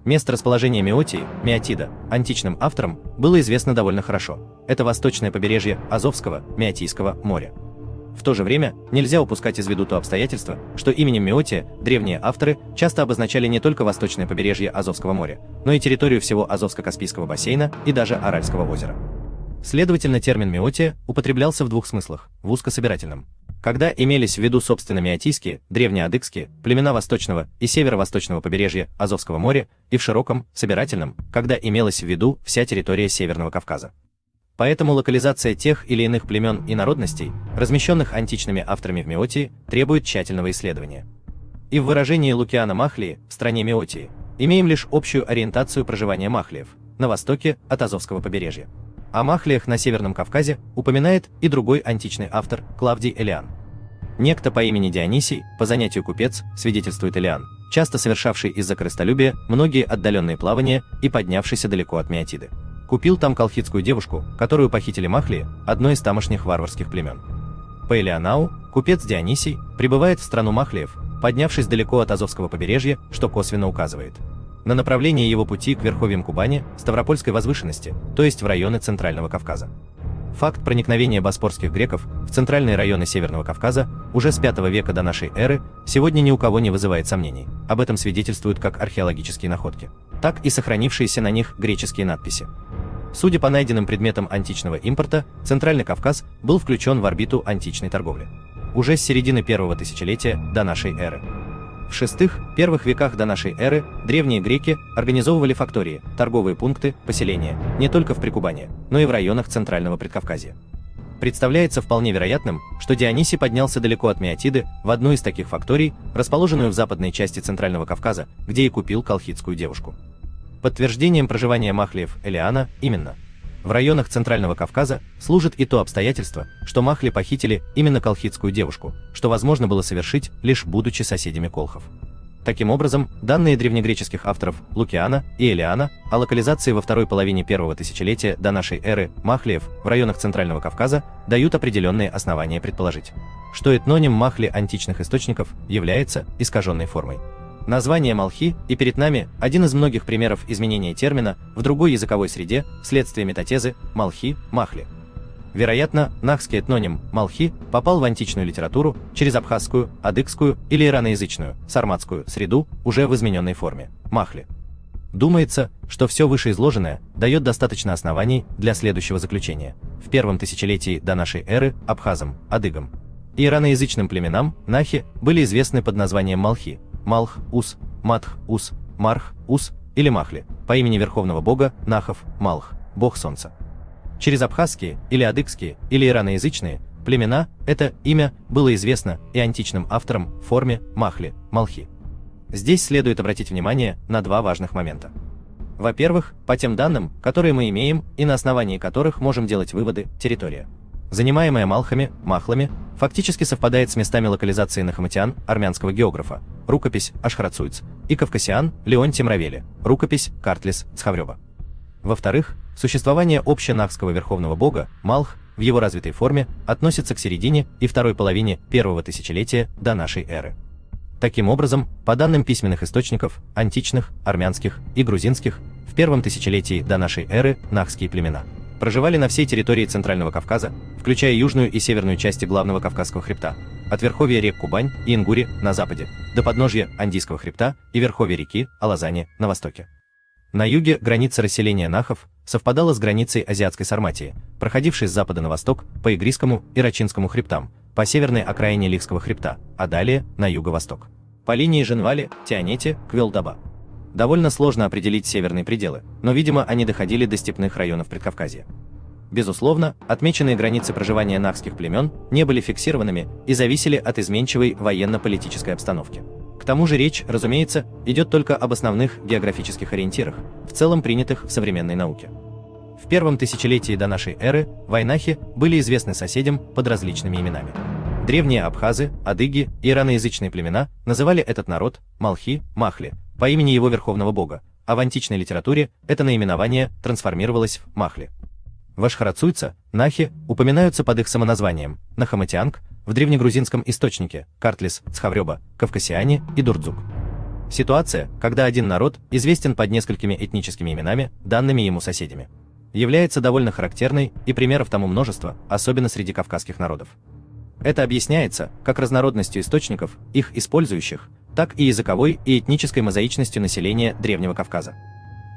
Место расположения Меотии, Меотида, античным авторам было известно довольно хорошо. Это восточное побережье Азовского, Меотийского моря. В то же время нельзя упускать из виду то обстоятельство, что именем Меотия древние авторы часто обозначали не только восточное побережье Азовского моря, но и территорию всего Азовско-Каспийского бассейна и даже Аральского озера. Следовательно, термин Меотия употреблялся в двух смыслах – в узкособирательном. Когда имелись в виду собственно меотийские, древнеадыгские, племена восточного и северо-восточного побережья Азовского моря, и в широком, собирательном, когда имелась в виду вся территория Северного Кавказа. Поэтому локализация тех или иных племен и народностей, размещенных античными авторами в Меотии, требует тщательного исследования. И в выражении Лукиана Махлии в стране Меотии имеем лишь общую ориентацию проживания махлиев на востоке от Азовского побережья. О махлиях на Северном Кавказе упоминает и другой античный автор Клавдий Элиан. Некто по имени Дионисий, по занятию купец, свидетельствует Элиан, часто совершавший из-за корыстолюбия многие отдаленные плавания и поднявшийся далеко от Меотиды. Купил там колхидскую девушку, которую похитили махлии, одно из тамошних варварских племен. По Элианау, купец Дионисий прибывает в страну махлиев, поднявшись далеко от Азовского побережья, что косвенно указывает на направление его пути к верховьям Кубани, Ставропольской возвышенности, то есть в районы Центрального Кавказа. Факт проникновения боспорских греков в центральные районы Северного Кавказа уже с V века до нашей эры сегодня ни у кого не вызывает сомнений. Об этом свидетельствуют как археологические находки, так и сохранившиеся на них греческие надписи. Судя по найденным предметам античного импорта, Центральный Кавказ был включен в орбиту античной торговли уже с середины первого тысячелетия до нашей эры. В VI-I веках до нашей эры древние греки организовывали фактории, торговые пункты, поселения, не только в Прикубани, но и в районах Центрального Предкавказья. Представляется вполне вероятным, что Дионисий поднялся далеко от Меотиды в одну из таких факторий, расположенную в западной части Центрального Кавказа, где и купил колхидскую девушку. Подтверждением проживания махлиев Элиана именно в районах Центрального Кавказа служит и то обстоятельство, что махли похитили именно колхидскую девушку, что возможно было совершить, лишь будучи соседями колхов. Таким образом, данные древнегреческих авторов Лукиана и Элиана о локализации во второй половине первого тысячелетия до нашей эры махлиев в районах Центрального Кавказа дают определенные основания предположить, что этноним махли античных источников является искаженной формой название Малхи, и перед нами один из многих примеров изменения термина в другой языковой среде вследствие метатезы Малхи-Махли. Вероятно, нахский этноним Малхи попал в античную литературу через абхазскую, адыгскую или ираноязычную, сарматскую среду уже в измененной форме – Махли. Думается, что все вышеизложенное дает достаточно оснований для следующего заключения. В первом тысячелетии до нашей эры абхазам, адыгам и ираноязычным племенам нахи были известны под названием Малхи, Малх-Ус, Матх-Ус, Марх-Ус или Махли, по имени верховного бога Нахов, Малх, бог солнца. Через абхазские или адыгские или ираноязычные племена это имя было известно и античным авторам в форме Махли, Малхи. Здесь следует обратить внимание на два важных момента. Во-первых, по тем данным, которые мы имеем и на основании которых можем делать выводы, территория, занимаемая Малхами, Махлами, фактически совпадает с местами локализации нахаматиан армянского географа, рукопись Ашхрацуйц, и Кавкасиан Леонтий Мравели, рукопись Картлис Цхаврева. Во-вторых, существование общенахского верховного бога, Малх, в его развитой форме, относится к середине и второй половине первого тысячелетия до нашей эры. Таким образом, по данным письменных источников, античных, армянских и грузинских, в первом тысячелетии до нашей эры нахские племена проживали на всей территории Центрального Кавказа, включая южную и северную части главного Кавказского хребта, от верховья рек Кубань и Ингури на западе до подножья Андийского хребта и верховья реки Алазани на востоке. На юге граница расселения нахов совпадала с границей Азиатской Сарматии, проходившей с запада на восток по Игрийскому и Рачинскому хребтам, по северной окраине Лихского хребта, а далее на юго-восток, по линии Женвали, Тианети, Квелдаба. Довольно сложно определить северные пределы, но, видимо, они доходили до степных районов Предкавказья. Безусловно, отмеченные границы проживания нахских племен не были фиксированными и зависели от изменчивой военно-политической обстановки. К тому же речь, разумеется, идет только об основных географических ориентирах, в целом принятых в современной науке. В первом тысячелетии до нашей эры вайнахи были известны соседям под различными именами. Древние абхазы, адыги и ираноязычные племена называли этот народ Малхи, Махли, по имени его верховного бога, а в античной литературе это наименование трансформировалось в Махли. В Ашхарацуйца нахи упоминаются под их самоназванием Нахаматианг, в древнегрузинском источнике Картлис, Цхаврёба, Кавкасиане и Дурдзук. Ситуация, когда один народ известен под несколькими этническими именами, данными ему соседями, является довольно характерной, и примеров тому множество, особенно среди кавказских народов. Это объясняется как разнородностью источников, их использующих, так и языковой и этнической мозаичностью населения Древнего Кавказа.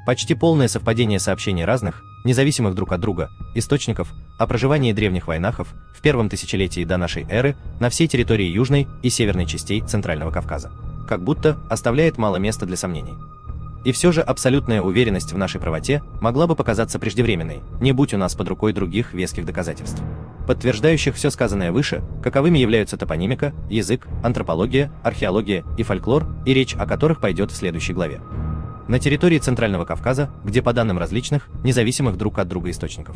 Почти полное совпадение сообщений разных, независимых друг от друга, источников о проживании древних вайнахов в первом тысячелетии до нашей эры на всей территории южной и северной частей Центрального Кавказа, как будто оставляет мало места для сомнений. И все же абсолютная уверенность в нашей правоте могла бы показаться преждевременной, не будь у нас под рукой других веских доказательств, подтверждающих все сказанное выше, каковыми являются топонимика, язык, антропология, археология и фольклор, и речь о которых пойдет в следующей главе. На территории Центрального Кавказа, где по данным различных, независимых друг от друга источников,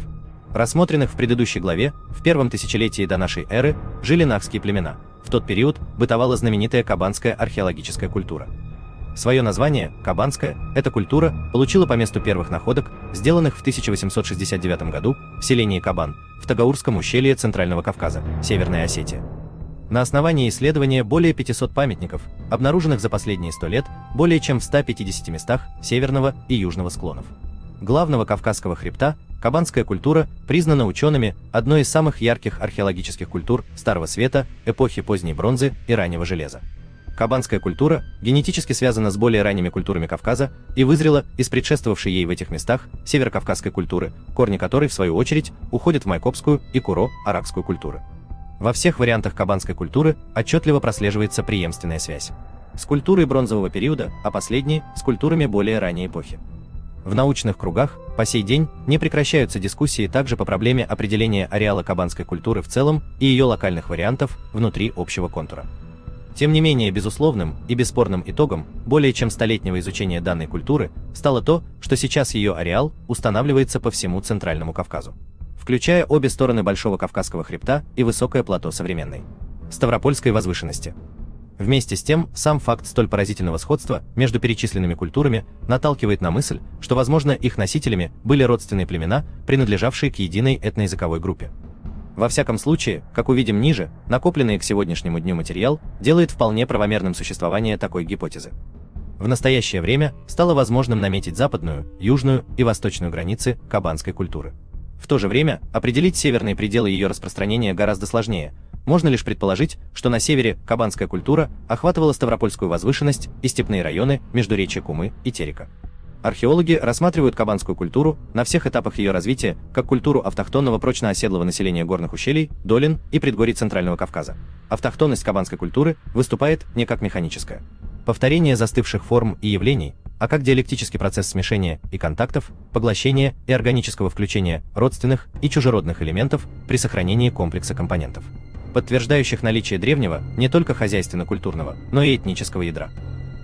рассмотренных в предыдущей главе, в первом тысячелетии до нашей эры жили нахские племена. В тот период бытовала знаменитая кабанская археологическая культура. Свое название, кабанская, эта культура получила по месту первых находок, сделанных в 1869 году в селении Кабан, в Тагаурском ущелье Центрального Кавказа, Северная Осетия. На основании исследования более 500 памятников, обнаруженных за последние 100 лет, более чем в 150 местах северного и южного склонов главного Кавказского хребта, кабанская культура признана учеными одной из самых ярких археологических культур Старого Света, эпохи поздней бронзы и раннего железа. Кабанская культура генетически связана с более ранними культурами Кавказа и вызрела из предшествовавшей ей в этих местах северокавказской культуры, корни которой, в свою очередь, уходят в майкопскую и куро-аракскую культуры. Во всех вариантах кабанской культуры отчетливо прослеживается преемственная связь с культурой бронзового периода, а последней – с культурами более ранней эпохи. В научных кругах по сей день не прекращаются дискуссии также по проблеме определения ареала кабанской культуры в целом и ее локальных вариантов внутри общего контура. Тем не менее, безусловным и бесспорным итогом более чем столетнего изучения данной культуры стало то, что сейчас ее ареал устанавливается по всему Центральному Кавказу, включая обе стороны Большого Кавказского хребта и высокое плато современной Ставропольской возвышенности. Вместе с тем, сам факт столь поразительного сходства между перечисленными культурами наталкивает на мысль, что, возможно, их носителями были родственные племена, принадлежавшие к единой этноязыковой группе. Во всяком случае, как увидим ниже, накопленный к сегодняшнему дню материал делает вполне правомерным существование такой гипотезы. В настоящее время стало возможным наметить западную, южную и восточную границы кабанской культуры. В то же время определить северные пределы ее распространения гораздо сложнее. Можно лишь предположить, что на севере кабанская культура охватывала Ставропольскую возвышенность и степные районы междуречья Кумы и Терека. Археологи рассматривают кабанскую культуру на всех этапах ее развития как культуру автохтонного прочно оседлого населения горных ущелий, долин и предгорий Центрального Кавказа. Автохтонность кабанской культуры выступает не как механическое повторение застывших форм и явлений, а как диалектический процесс смешения и контактов, поглощения и органического включения родственных и чужеродных элементов при сохранении комплекса компонентов, подтверждающих наличие древнего не только хозяйственно-культурного, но и этнического ядра.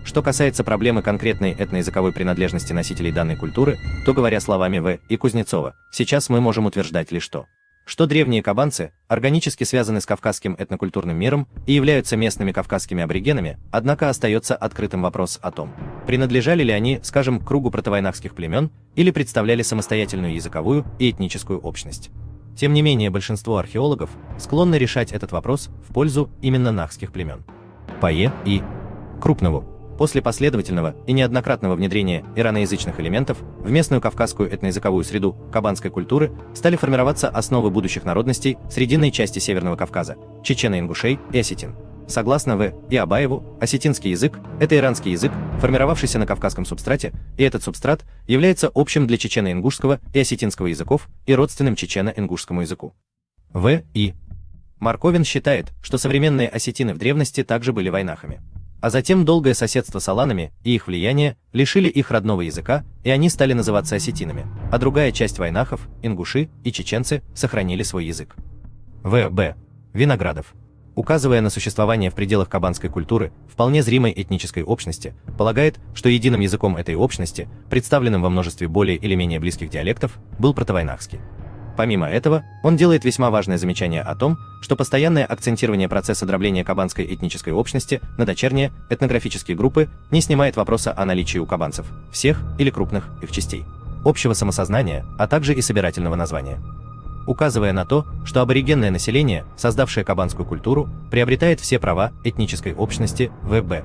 Что касается проблемы конкретной этноязыковой принадлежности носителей данной культуры, то, говоря словами В. и Кузнецова, сейчас мы можем утверждать лишь то, что древние кабанцы органически связаны с кавказским этнокультурным миром и являются местными кавказскими аборигенами, однако остается открытым вопрос о том, принадлежали ли они, скажем, к кругу протовайнахских племен или представляли самостоятельную языковую и этническую общность. Тем не менее, большинство археологов склонны решать этот вопрос в пользу именно нахских племен. По Е. и Крупнову После последовательного и неоднократного внедрения ираноязычных элементов в местную кавказскую этноязыковую среду кабанской культуры стали формироваться основы будущих народностей срединной части Северного Кавказа – чечено-ингушей и осетин. Согласно В. Иабаеву, осетинский язык – это иранский язык, формировавшийся на кавказском субстрате, и этот субстрат является общим для чечено-ингушского и осетинского языков и родственным чечено-ингушскому языку. В. И. Марковин считает, что современные осетины в древности также были вайнахами. А затем долгое соседство с аланами и их влияние лишили их родного языка, и они стали называться осетинами, а другая часть вайнахов, ингуши и чеченцы сохранили свой язык. В.Б. Виноградов, указывая на существование в пределах кабанской культуры вполне зримой этнической общности, полагает, что единым языком этой общности, представленным во множестве более или менее близких диалектов, был протовайнахский. Помимо этого, он делает весьма важное замечание о том, что постоянное акцентирование процесса дробления кабанской этнической общности на дочерние этнографические группы не снимает вопроса о наличии у кабанцев всех или крупных их частей, общего самосознания, а также и собирательного названия. Указывая на то, что аборигенное население, создавшее кабанскую культуру, приобретает все права этнической общности В.Б.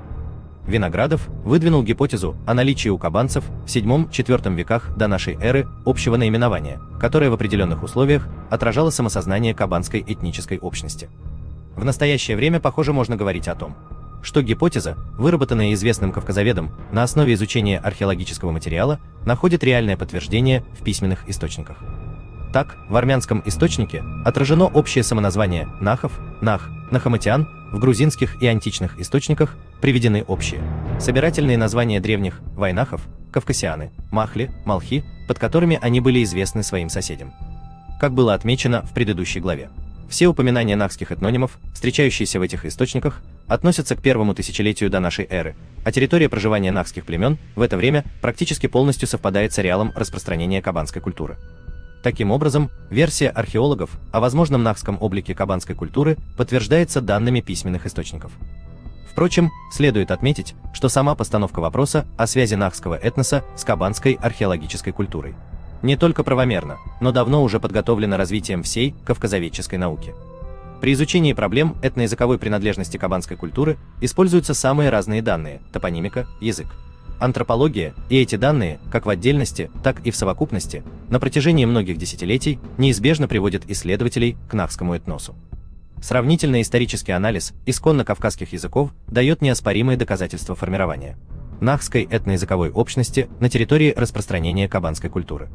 Виноградов выдвинул гипотезу о наличии у кабанцев в VII-IV веках до нашей эры общего наименования, которое в определенных условиях отражало самосознание кабанской этнической общности. В настоящее время, похоже, можно говорить о том, что гипотеза, выработанная известным кавказоведом на основе изучения археологического материала, находит реальное подтверждение в письменных источниках. Так, в армянском источнике отражено общее самоназвание нахов, нах, нахаматян, в грузинских и античных источниках приведены общие собирательные названия древних вайнахов, кавкасианы, махли, малхи, под которыми они были известны своим соседям. Как было отмечено в предыдущей главе, все упоминания нахских этнонимов, встречающиеся в этих источниках, относятся к первому тысячелетию до нашей эры, а территория проживания нахских племен в это время практически полностью совпадает с ареалом распространения кабанской культуры. Таким образом, версия археологов о возможном нахском облике кабанской культуры подтверждается данными письменных источников. Впрочем, следует отметить, что сама постановка вопроса о связи нахского этноса с кабанской археологической культурой не только правомерна, но давно уже подготовлена развитием всей кавказоведческой науки. При изучении проблем этноязыковой принадлежности кабанской культуры используются самые разные данные – топонимика, язык, антропология, и эти данные, как в отдельности, так и в совокупности, на протяжении многих десятилетий неизбежно приводят исследователей к нахскому этносу. Сравнительный исторический анализ исконно кавказских языков дает неоспоримые доказательства формирования нахской этноязыковой общности на территории распространения кабанской культуры.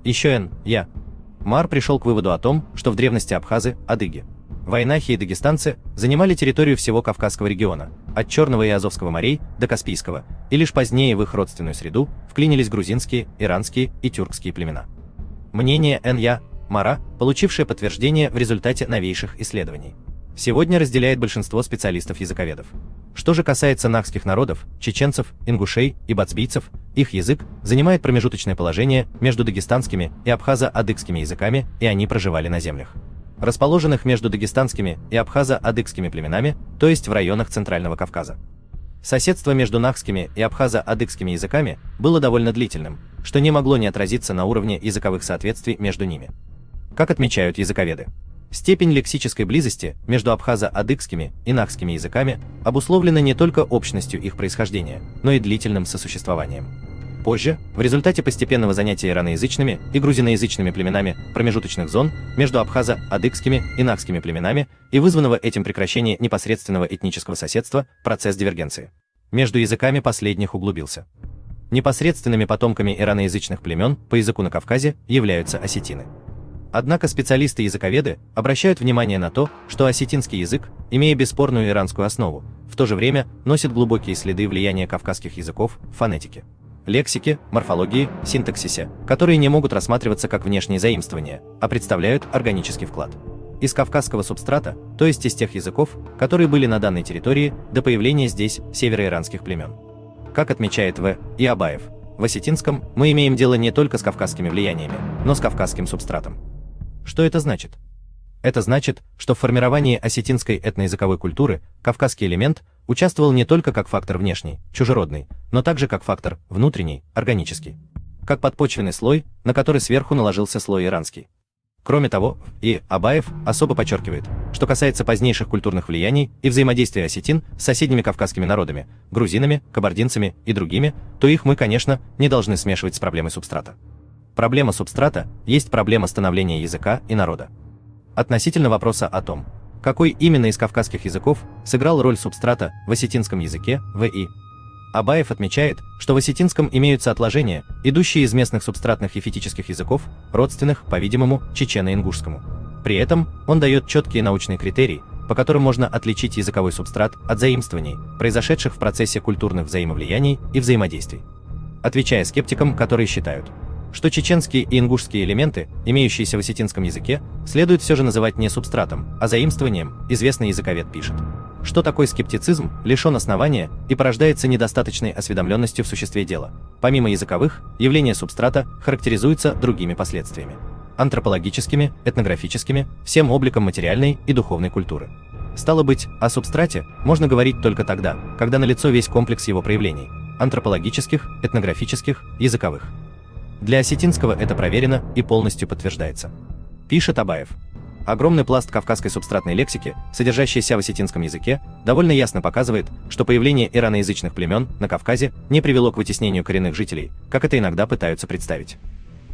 Еще Н. Я. Мар пришел к выводу о том, что в древности абхазы, адыги, вайнахи и дагестанцы занимали территорию всего Кавказского региона, от Черного и Азовского морей до Каспийского, и лишь позднее в их родственную среду вклинились грузинские, иранские и тюркские племена. Мнение Н.Я. Мара, получившее подтверждение в результате новейших исследований, сегодня разделяет большинство специалистов-языковедов. Что же касается нахских народов, чеченцев, ингушей и бацбийцев, их язык занимает промежуточное положение между дагестанскими и абхазо-адыгскими языками, и они проживали на землях, расположенных между дагестанскими и абхазо-адыгскими племенами, то есть в районах Центрального Кавказа. Соседство между нахскими и абхазо-адыгскими языками было довольно длительным, что не могло не отразиться на уровне языковых соответствий между ними. Как отмечают языковеды, степень лексической близости между абхазо-адыгскими и нахскими языками обусловлена не только общностью их происхождения, но и длительным сосуществованием. Позже, в результате постепенного занятия ираноязычными и грузиноязычными племенами промежуточных зон между абхазо-адыгскими и нахскими племенами и вызванного этим прекращения непосредственного этнического соседства, процесс дивергенции между языками последних углубился. Непосредственными потомками ираноязычных племен по языку на Кавказе являются осетины. Однако специалисты-языковеды обращают внимание на то, что осетинский язык, имея бесспорную иранскую основу, в то же время носит глубокие следы влияния кавказских языков в фонетике, лексике, морфологии, синтаксисе, которые не могут рассматриваться как внешние заимствования, а представляют органический вклад из кавказского субстрата, то есть из тех языков, которые были на данной территории до появления здесь североиранских племен. Как отмечает В. Иабаев, в осетинском мы имеем дело не только с кавказскими влияниями, но с кавказским субстратом. Что это значит? Это значит, что в формировании осетинской этноязыковой культуры кавказский элемент участвовал не только как фактор внешний, чужеродный, но также как фактор внутренний, органический, как подпочвенный слой, на который сверху наложился слой иранский. Кроме того, и Абаев особо подчеркивает, что касается позднейших культурных влияний и взаимодействия осетин с соседними кавказскими народами, грузинами, кабардинцами и другими, то их мы, конечно, не должны смешивать с проблемой субстрата. Проблема субстрата есть проблема становления языка и народа. Относительно вопроса о том, какой именно из кавказских языков сыграл роль субстрата в осетинском языке, В.И. Абаев отмечает, что в осетинском имеются отложения, идущие из местных субстратных ефетических языков, родственных, по-видимому, чечено-ингушскому. При этом он дает четкие научные критерии, по которым можно отличить языковой субстрат от заимствований, произошедших в процессе культурных взаимовлияний и взаимодействий. Отвечая скептикам, которые считают, что чеченские и ингушские элементы, имеющиеся в осетинском языке, следует все же называть не субстратом, а заимствованием, известный языковед пишет, что такой скептицизм лишен основания и порождается недостаточной осведомленностью в существе дела. Помимо языковых, явление субстрата характеризуется другими последствиями: антропологическими, этнографическими, всем обликом материальной и духовной культуры. Стало быть, о субстрате можно говорить только тогда, когда налицо весь комплекс его проявлений – антропологических, этнографических, языковых. Для осетинского это проверено и полностью подтверждается. Пишет Абаев. Огромный пласт кавказской субстратной лексики, содержащийся в осетинском языке, довольно ясно показывает, что появление ираноязычных племен на Кавказе не привело к вытеснению коренных жителей, как это иногда пытаются представить.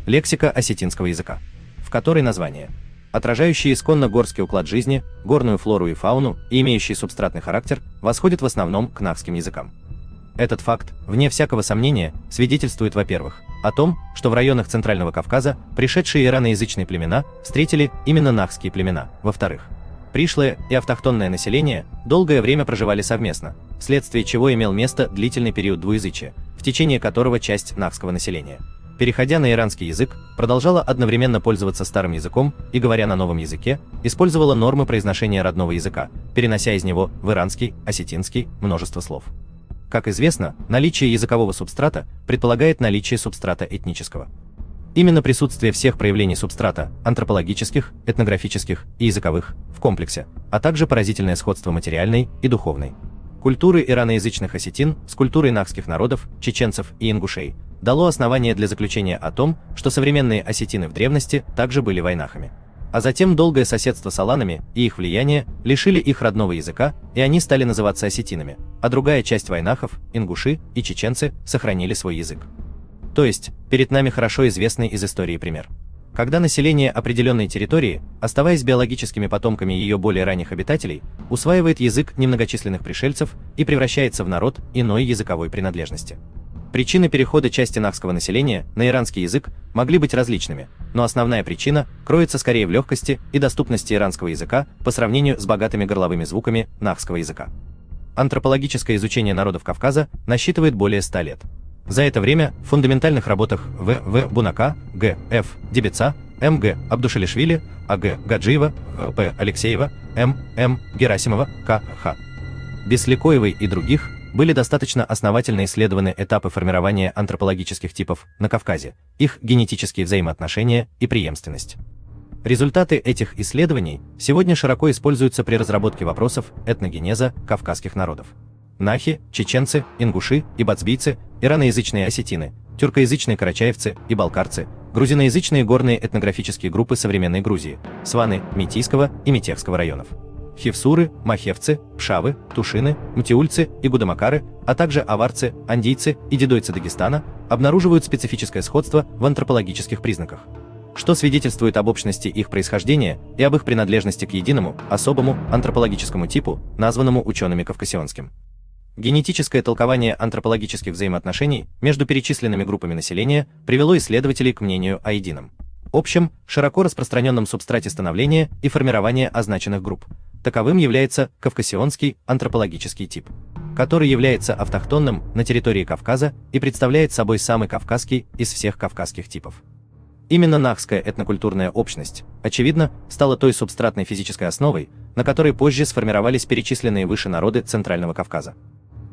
Лексика осетинского языка, в которой названия, отражающие исконно горский уклад жизни, горную флору и фауну и имеющие субстратный характер, восходят в основном к нахским языкам. Этот факт, вне всякого сомнения, свидетельствует, во-первых, о том, что в районах Центрального Кавказа пришедшие ираноязычные племена встретили именно нахские племена. Во-вторых, пришлое и автохтонное население долгое время проживали совместно, вследствие чего имел место длительный период двуязычия, в течение которого часть нахского населения, переходя на иранский язык, продолжала одновременно пользоваться старым языком и, говоря на новом языке, использовала нормы произношения родного языка, перенося из него в иранский, осетинский множество слов. Как известно, наличие языкового субстрата предполагает наличие субстрата этнического. Именно присутствие всех проявлений субстрата – антропологических, этнографических и языковых – в комплексе, а также поразительное сходство материальной и духовной культуры ираноязычных осетин с культурой нахских народов, чеченцев и ингушей дало основание для заключения о том, что современные осетины в древности также были вайнахами. А затем долгое соседство с аланами и их влияние лишили их родного языка, и они стали называться осетинами, а другая часть вайнахов, ингуши и чеченцы сохранили свой язык. То есть, перед нами хорошо известный из истории пример. Когда население определенной территории, оставаясь биологическими потомками ее более ранних обитателей, усваивает язык немногочисленных пришельцев и превращается в народ иной языковой принадлежности. Причины перехода части нахского населения на иранский язык могли быть различными, но основная причина кроется скорее в легкости и доступности иранского языка по сравнению с богатыми горловыми звуками нахского языка. Антропологическое изучение народов Кавказа насчитывает более 100 лет. За это время в фундаментальных работах В. Бунака, Г. Ф. Дебеца, М. Г. Абдушалишвили, А. Г. Гаджиева, П. Алексеева, М. Герасимова, К. Х. Бесликоевой и других были достаточно основательно исследованы этапы формирования антропологических типов на Кавказе, их генетические взаимоотношения и преемственность. Результаты этих исследований сегодня широко используются при разработке вопросов этногенеза кавказских народов. Нахи, чеченцы, ингуши и бацбийцы, ираноязычные осетины, тюркоязычные карачаевцы и балкарцы, грузиноязычные горные этнографические группы современной Грузии, сваны Метийского и Метехского районов, хивсуры, махевцы, пшавы, тушины, мтиульцы и гудамакары, а также аварцы, андийцы и дедойцы Дагестана обнаруживают специфическое сходство в антропологических признаках, что свидетельствует об общности их происхождения и об их принадлежности к единому, особому антропологическому типу, названному учеными Кавкасионским. Генетическое толкование антропологических взаимоотношений между перечисленными группами населения привело исследователей к мнению о едином, общем, широко распространенном субстрате становления и формирования означенных групп. Таковым является кавкасионский антропологический тип, который является автохтонным на территории Кавказа и представляет собой самый кавказский из всех кавказских типов. Именно нахская этнокультурная общность, очевидно, стала той субстратной физической основой, на которой позже сформировались перечисленные выше народы Центрального Кавказа.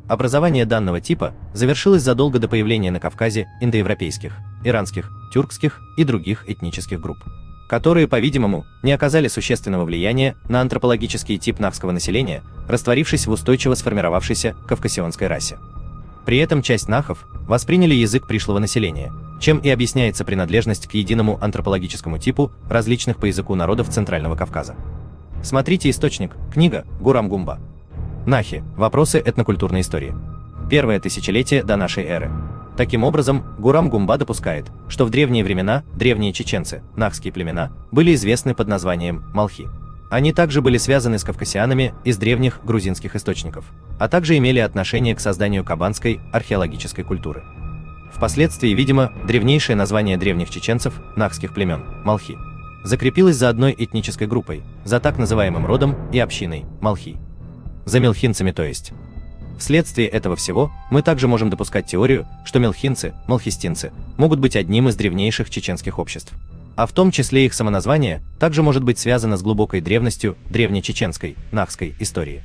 Образование данного типа завершилось задолго до появления на Кавказе индоевропейских, иранских, тюркских и других этнических групп, которые, по-видимому, не оказали существенного влияния на антропологический тип нахского населения, растворившись в устойчиво сформировавшейся кавкасионской расе. При этом часть нахов восприняли язык пришлого населения, чем и объясняется принадлежность к единому антропологическому типу различных по языку народов Центрального Кавказа. Смотрите источник, книга Гурам Гумба. Нахи. Вопросы этнокультурной истории. Первое тысячелетие до нашей эры. Таким образом, Гурам Гумба допускает, что в древние времена древние чеченцы, нахские племена, были известны под названием малхи. Они также были связаны с кавказианами из древних грузинских источников, а также имели отношение к созданию кабанской археологической культуры. Впоследствии, видимо, древнейшее название древних чеченцев, нахских племен, малхи, закрепилось за одной этнической группой, за так называемым родом и общиной, малхи. За мелхинцами, то есть. Вследствие этого всего, мы также можем допускать теорию, что мелхинцы, малхистинцы, могут быть одним из древнейших чеченских обществ. А в том числе их самоназвание также может быть связано с глубокой древностью древнечеченской, нахской истории.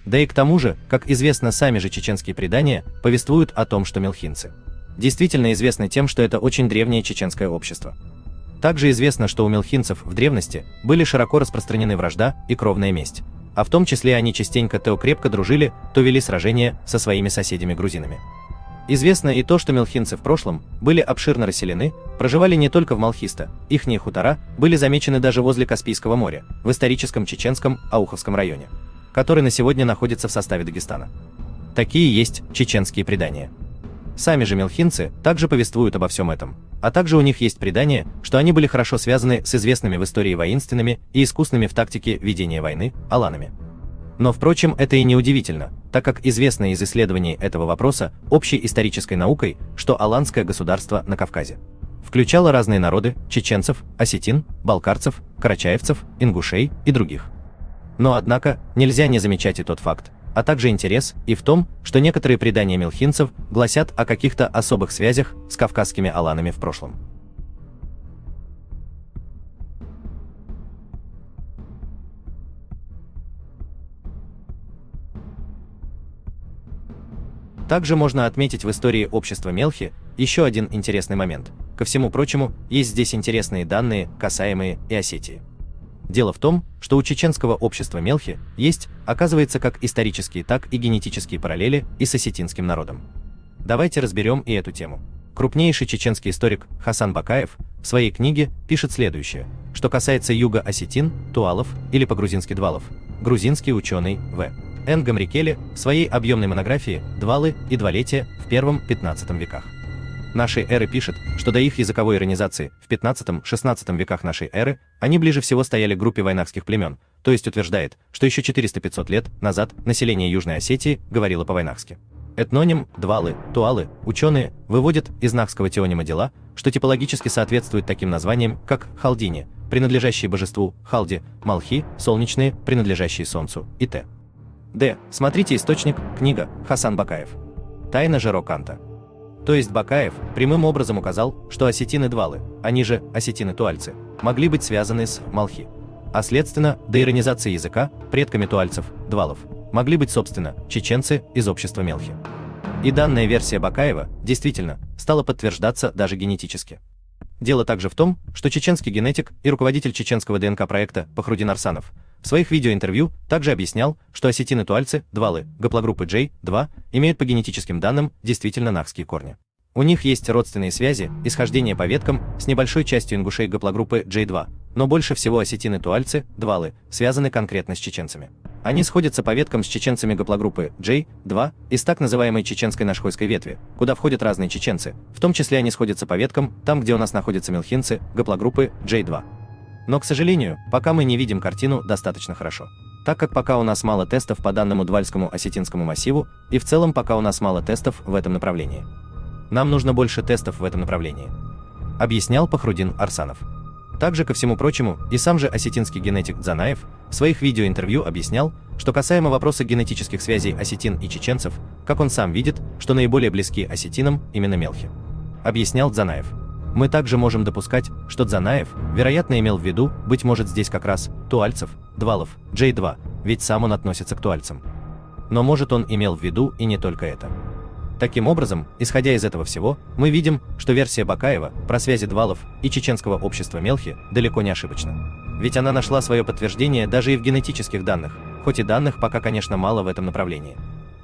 Да и к тому же, как известно, сами же чеченские предания повествуют о том, что мелхинцы действительно известны тем, что это очень древнее чеченское общество. Также известно, что у мелхинцев в древности были широко распространены вражда и кровная месть, а в том числе они частенько то крепко дружили, то вели сражения со своими соседями-грузинами. Известно и то, что мелхинцы в прошлом были обширно расселены, проживали не только в Малхиста, ихние хутора были замечены даже возле Каспийского моря, в историческом чеченском Ауховском районе, который на сегодня находится в составе Дагестана. Такие есть чеченские предания. Сами же мелхинцы также повествуют обо всем этом, а также у них есть предание, что они были хорошо связаны с известными в истории воинственными и искусными в тактике ведения войны аланами. Но, впрочем, это и не удивительно, так как известно из исследований этого вопроса общей исторической наукой, что аланское государство на Кавказе включало разные народы – чеченцев, осетин, балкарцев, карачаевцев, ингушей и других. Но, однако, нельзя не замечать и тот факт, а также интерес и в том, что некоторые предания мелхинцев гласят о каких-то особых связях с кавказскими аланами в прошлом. Также можно отметить в истории общества Мелхи еще один интересный момент. Ко всему прочему, есть здесь интересные данные, касаемые и Осетии. Дело в том, что у чеченского общества Мелхи есть, оказывается, как исторические, так и генетические параллели и с осетинским народом. Давайте разберем и эту тему. Крупнейший чеченский историк Хасан Бакаев в своей книге пишет следующее, что касается юга осетин, туалов или по-грузински двалов. Грузинский ученый В. Н. Гамрикеле в своей объемной монографии «Двалы и двалетия» в I-XV веках нашей эры пишет, что до их языковой иронизации в XV-XVI веках нашей эры они ближе всего стояли к группе вайнахских племен, то есть утверждает, что еще 400-500 лет назад население Южной Осетии говорило по-вайнахски. Этноним «двалы», «туалы» ученые выводят из нахского теонима дела, что типологически соответствует таким названиям, как халдини, принадлежащие божеству, халди, малхи, солнечные, принадлежащие солнцу, и т. Д. Смотрите источник, книга Хасан Бакаев. Тайна Жероканта. То есть Бакаев прямым образом указал, что осетины-двалы, они же осетины-туальцы, могли быть связаны с малхи. А следственно, до иронизации языка, предками туальцев, двалов, могли быть, собственно, чеченцы из общества Мелхи. И данная версия Бакаева, действительно, стала подтверждаться даже генетически. Дело также в том, что чеченский генетик и руководитель чеченского ДНК-проекта Пахрудин Арсанов в своих видеоинтервью также объяснял, что осетины-туальцы, двалы, гаплогруппы J2, имеют по генетическим данным действительно нахские корни. У них есть родственные связи, исхождение по веткам с небольшой частью ингушей гаплогруппы J2, но больше всего осетины-туальцы, двалы, связаны конкретно с чеченцами. Они сходятся по веткам с чеченцами гаплогруппы J2 из так называемой чеченской нашхойской ветви, куда входят разные чеченцы, в том числе они сходятся по веткам там, где у нас находятся мелхинцы, гаплогруппы J2. Но, к сожалению, пока мы не видим картину достаточно хорошо, так как пока у нас мало тестов по данному Двальскому осетинскому массиву, и в целом пока у нас мало тестов в этом направлении. Нам нужно больше тестов в этом направлении, объяснял Пахрудин Арсанов. Также, ко всему прочему, и сам же осетинский генетик Дзанаев в своих видеоинтервью объяснял, что касаемо вопроса генетических связей осетин и чеченцев, как он сам видит, что наиболее близки осетинам именно мелхи. Объяснял Дзанаев. Мы также можем допускать, что Дзанаев, вероятно, имел в виду, быть может здесь как раз, туальцев, двалов, J2, ведь сам он относится к туальцам. Но может он имел в виду и не только это. Таким образом, исходя из этого всего, мы видим, что версия Бакаева про связи двалов и чеченского общества Мелхи далеко не ошибочна. Ведь она нашла свое подтверждение даже и в генетических данных, хоть и данных пока, конечно, мало в этом направлении.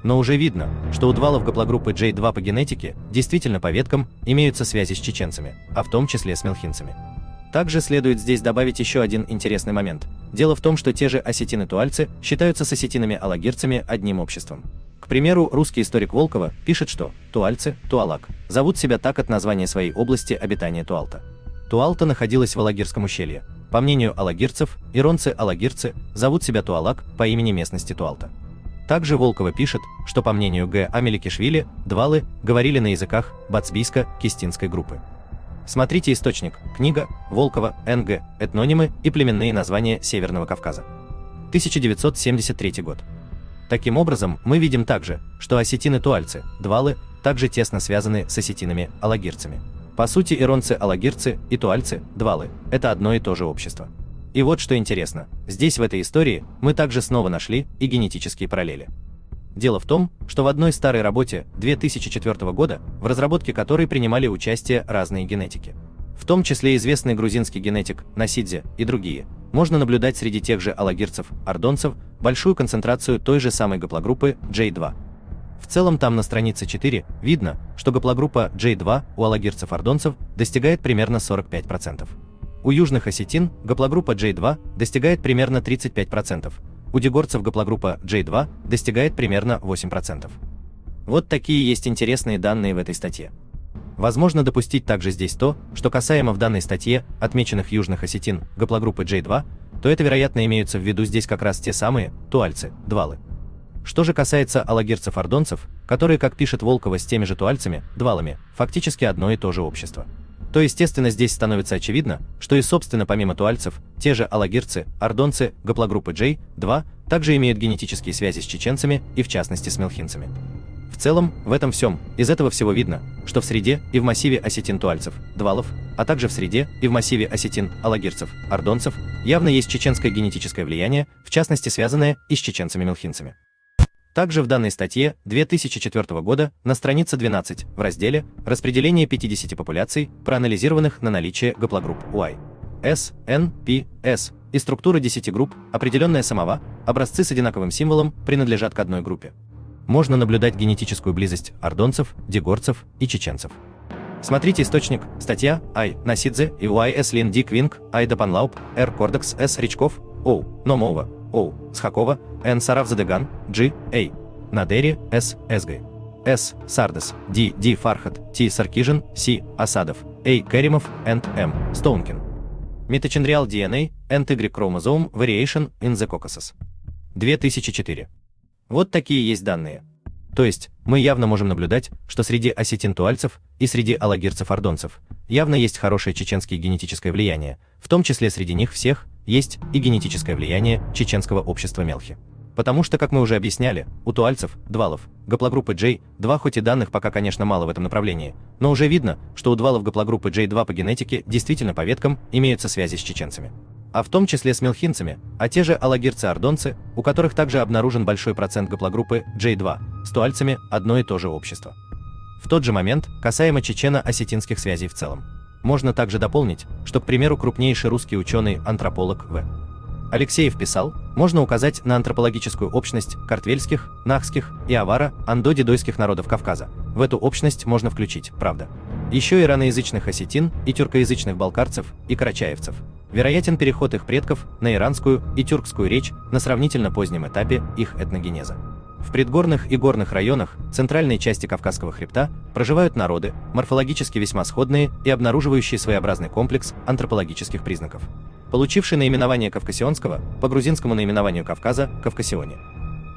Но уже видно, что у двалов гаплогруппы J2 по генетике действительно по веткам имеются связи с чеченцами, а в том числе с мелхинцами. Также следует здесь добавить еще один интересный момент. Дело в том, что те же осетины-туальцы считаются с осетинами-алагирцами одним обществом. К примеру, русский историк Волкова пишет, что туальцы, туалак, зовут себя так от названия своей области обитания Туалта. Туалта находилась в Алагирском ущелье. По мнению алагирцев, иронцы-алагирцы зовут себя Туалак по имени местности Туалта. Также Волкова пишет, что по мнению Г. Амеликишвили, двалы говорили на языках бацбийско-кистинской группы. Смотрите источник, книга, Волкова, Н.Г., этнонимы и племенные названия Северного Кавказа. 1973 год. Таким образом, мы видим также, что осетины-туальцы, двалы, также тесно связаны с осетинами-алагирцами. По сути, иронцы-алагирцы и туальцы, двалы, это одно и то же общество. И вот что интересно, здесь в этой истории мы также снова нашли и генетические параллели. Дело в том, что в одной старой работе 2004 года, в разработке которой принимали участие разные генетики, в том числе известный грузинский генетик Насидзе и другие, можно наблюдать среди тех же алагирцев, ордонцев, большую концентрацию той же самой гаплогруппы J2. В целом там на странице 4 видно, что гаплогруппа J2 у алагирцев-ордонцев достигает примерно 45%. У южных осетин гаплогруппа J2 достигает примерно 35%. У дегорцев гаплогруппа J2 достигает примерно 8%. Вот такие есть интересные данные в этой статье. Возможно допустить также здесь то, что касаемо в данной статье отмеченных южных осетин гаплогруппы J2, то это вероятно имеются в виду здесь как раз те самые туальцы, двалы. Что же касается алагирцев-ордонцев, которые, как пишет Волкова, с теми же туальцами, двалами, фактически одно и то же общество, то естественно здесь становится очевидно, что и собственно помимо туальцев, те же алагирцы, ордонцы, гаплогруппы J2 также имеют генетические связи с чеченцами и в частности с мелхинцами. В целом, в этом всем, из этого всего видно, что в среде и в массиве осетин-туальцев, двалов, а также в среде и в массиве осетин-алагирцев, ордонцев, явно есть чеченское генетическое влияние, в частности связанное и с чеченцами-мелхинцами. Также в данной статье 2004 года на странице 12 в разделе «Распределение 50 популяций, проанализированных на наличие гаплогрупп Y, S, N, P, S» и структура 10 групп, определенная самова, образцы с одинаковым символом принадлежат к одной группе. Можно наблюдать генетическую близость ордонцев, дегорцев и чеченцев. Смотрите источник, статья I. Насидзе и Y. S. Лин Ди Квинг, I. Дапанлауп, R. Кордекс, S. Ричков, O. Номова, O. Схакова, N. Саравзадеган, G. A. Надери, S. Эсгай, S. Сардес, D. D. Фархат, T. Саркижин, C. Асадов, A. Керимов, and M. Стоункин. Mitochondrial DNA and Y Chromosome Variation in the Caucasus. 2004. Вот такие есть данные. То есть, мы явно можем наблюдать, что среди осетин-туальцев и среди алагирцев-ордонцев явно есть хорошее чеченское генетическое влияние, в том числе среди них всех есть и генетическое влияние чеченского общества Мелхи. Потому что, как мы уже объясняли, у туальцев, двалов, гаплогруппы J2 хоть и данных пока, конечно, мало в этом направлении, но уже видно, что у двалов гаплогруппы J2 по генетике действительно по веткам имеются связи с чеченцами, а в том числе с мелхинцами, а те же алагирцы-ордонцы, у которых также обнаружен большой процент гаплогруппы J2, с туальцами одно и то же общество. В тот же момент, касаемо чечено-осетинских связей в целом, можно также дополнить, что, к примеру, крупнейший русский ученый-антрополог В. Алексеев писал, можно указать на антропологическую общность картвельских, нахских и авара-андо-дидойских народов Кавказа. В эту общность можно включить, правда, еще и ираноязычных осетин и тюркоязычных балкарцев и карачаевцев. Вероятен переход их предков на иранскую и тюркскую речь на сравнительно позднем этапе их этногенеза. В предгорных и горных районах центральной части Кавказского хребта проживают народы, морфологически весьма сходные и обнаруживающие своеобразный комплекс антропологических признаков, получивший наименование кавкасионского по грузинскому наименованию Кавказа Кавкасионе.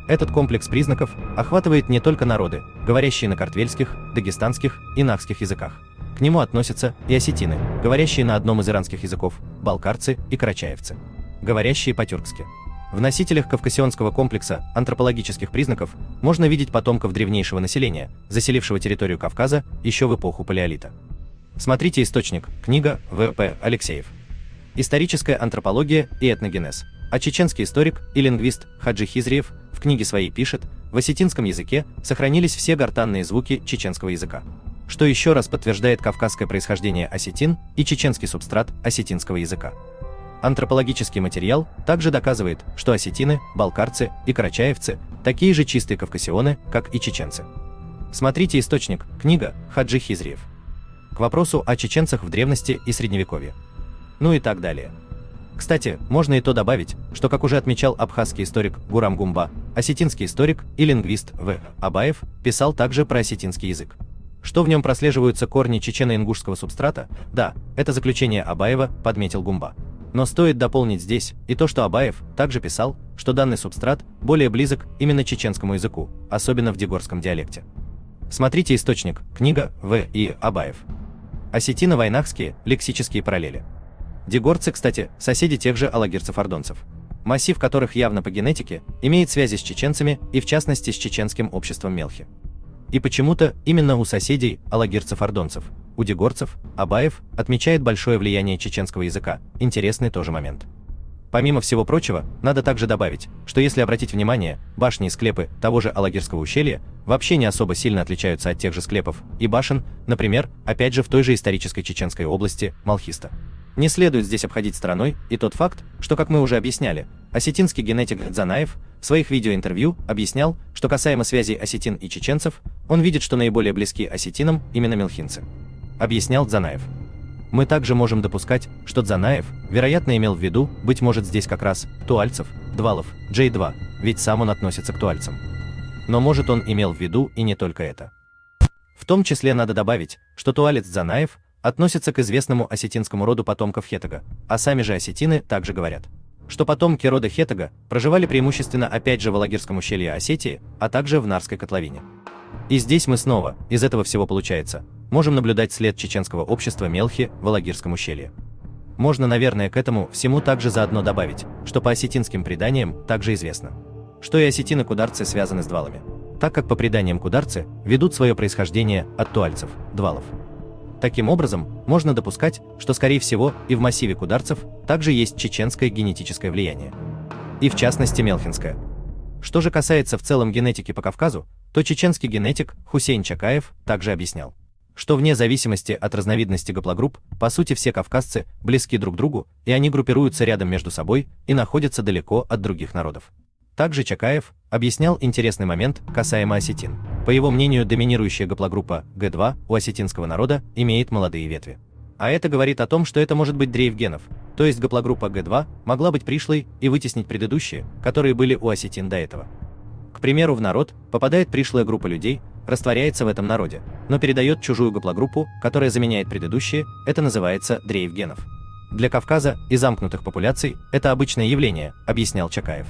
Этот комплекс признаков охватывает не только народы, говорящие на картвельских, дагестанских и нахских языках. К нему относятся и осетины, говорящие на одном из иранских языков, балкарцы и карачаевцы, говорящие по-тюркски. В носителях кавкасионского комплекса антропологических признаков можно видеть потомков древнейшего населения, заселившего территорию Кавказа еще в эпоху палеолита. Смотрите источник, книга В.П. Алексеев. Историческая антропология и этногенез. А чеченский историк и лингвист Хаджи Хизриев в книге своей пишет, в осетинском языке сохранились все гортанные звуки чеченского языка, что еще раз подтверждает кавказское происхождение осетин и чеченский субстрат осетинского языка. Антропологический материал также доказывает, что осетины, балкарцы и карачаевцы такие же чистые кавказионы, как и чеченцы. Смотрите источник, книга Хаджи Хизриев. К вопросу о чеченцах в древности и средневековье. Ну и так далее. Кстати, можно и то добавить, что, как уже отмечал абхазский историк Гурам Гумба, осетинский историк и лингвист В. Абаев писал также про осетинский язык. Что в нем прослеживаются корни чечено-ингушского субстрата, да, это заключение Абаева, подметил Гумба. Но стоит дополнить здесь и то, что Абаев также писал, что данный субстрат более близок именно чеченскому языку, особенно в дегорском диалекте. Смотрите источник, книга В. И. Абаев. Осетино-войнахские лексические параллели. Дегорцы, кстати, соседи тех же алагирцев-ордонцев, массив которых явно по генетике имеет связи с чеченцами и в частности с чеченским обществом Мелхи. И почему-то именно у соседей алагирцев-ордонцев, у дегорцев, Абаев отмечает большое влияние чеченского языка, интересный тоже момент. Помимо всего прочего, надо также добавить, что если обратить внимание, башни и склепы того же Алагирского ущелья вообще не особо сильно отличаются от тех же склепов и башен, например, опять же в той же исторической чеченской области Малхиста. Не следует здесь обходить стороной и тот факт, что, как мы уже объясняли, осетинский генетик Дзанаев в своих видеоинтервью объяснял, что касаемо связей осетин и чеченцев, он видит, что наиболее близки осетинам именно мелхинцы. Объяснял Дзанаев. Мы также можем допускать, что Дзанаев, вероятно, имел в виду, быть может здесь как раз, туальцев, двалов, J2, ведь сам он относится к туальцам. Но может он имел в виду и не только это. В том числе надо добавить, что туалец Дзанаев относится к известному осетинскому роду потомков Хетага, а сами же осетины также говорят, что потомки рода Хетага проживали преимущественно опять же в Алагирском ущелье Осетии, а также в Нарской котловине. И здесь мы снова, из этого всего получается, можем наблюдать след чеченского общества Мелхи в Алагирском ущелье. Можно, наверное, к этому всему также заодно добавить, что по осетинским преданиям также известно, что и осетины-кударцы связаны с двалами, так как по преданиям кударцы ведут свое происхождение от туальцев, двалов. Таким образом, можно допускать, что скорее всего и в массиве кударцев также есть чеченское генетическое влияние. И в частности мелхинское. Что же касается в целом генетики по Кавказу, то чеченский генетик Хусейн Чакаев также объяснял, что вне зависимости от разновидности гаплогрупп, по сути все кавказцы близки друг к другу, и они группируются рядом между собой и находятся далеко от других народов. Также Чакаев объяснял интересный момент касаемо осетин. По его мнению, доминирующая гаплогруппа Г2 у осетинского народа имеет молодые ветви. А это говорит о том, что это может быть дрейф генов, то есть гаплогруппа Г2 могла быть пришлой и вытеснить предыдущие, которые были у осетин до этого. К примеру, в народ попадает пришлая группа людей, растворяется в этом народе, но передает чужую гаплогруппу, которая заменяет предыдущие, это называется дрейф генов. Для Кавказа и замкнутых популяций это обычное явление, объяснял Чакаев.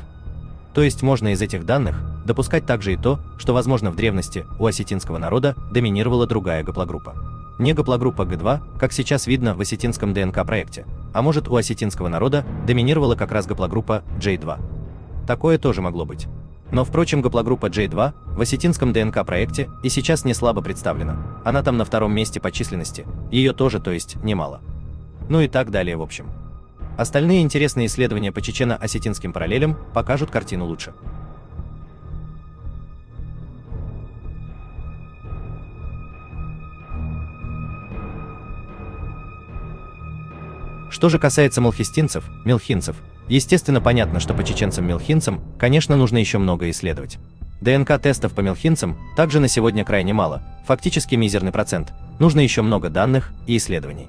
То есть можно из этих данных допускать также и то, что, возможно, в древности у осетинского народа доминировала другая гаплогруппа. Не гаплогруппа Г2, как сейчас видно в осетинском ДНК-проекте, а может у осетинского народа доминировала как раз гаплогруппа J2. Такое тоже могло быть. Но, впрочем, гаплогруппа J2 в осетинском ДНК-проекте и сейчас не слабо представлена, она там на втором месте по численности, ее тоже, то есть, немало. Ну и так далее в общем. Остальные интересные исследования по чечено-осетинским параллелям покажут картину лучше. Что же касается малхистинцев, мелхинцев, естественно понятно, что по чеченцам-мелхинцам, конечно, нужно еще много исследовать. ДНК-тестов по мелхинцам также на сегодня крайне мало, фактически мизерный процент, нужно еще много данных и исследований.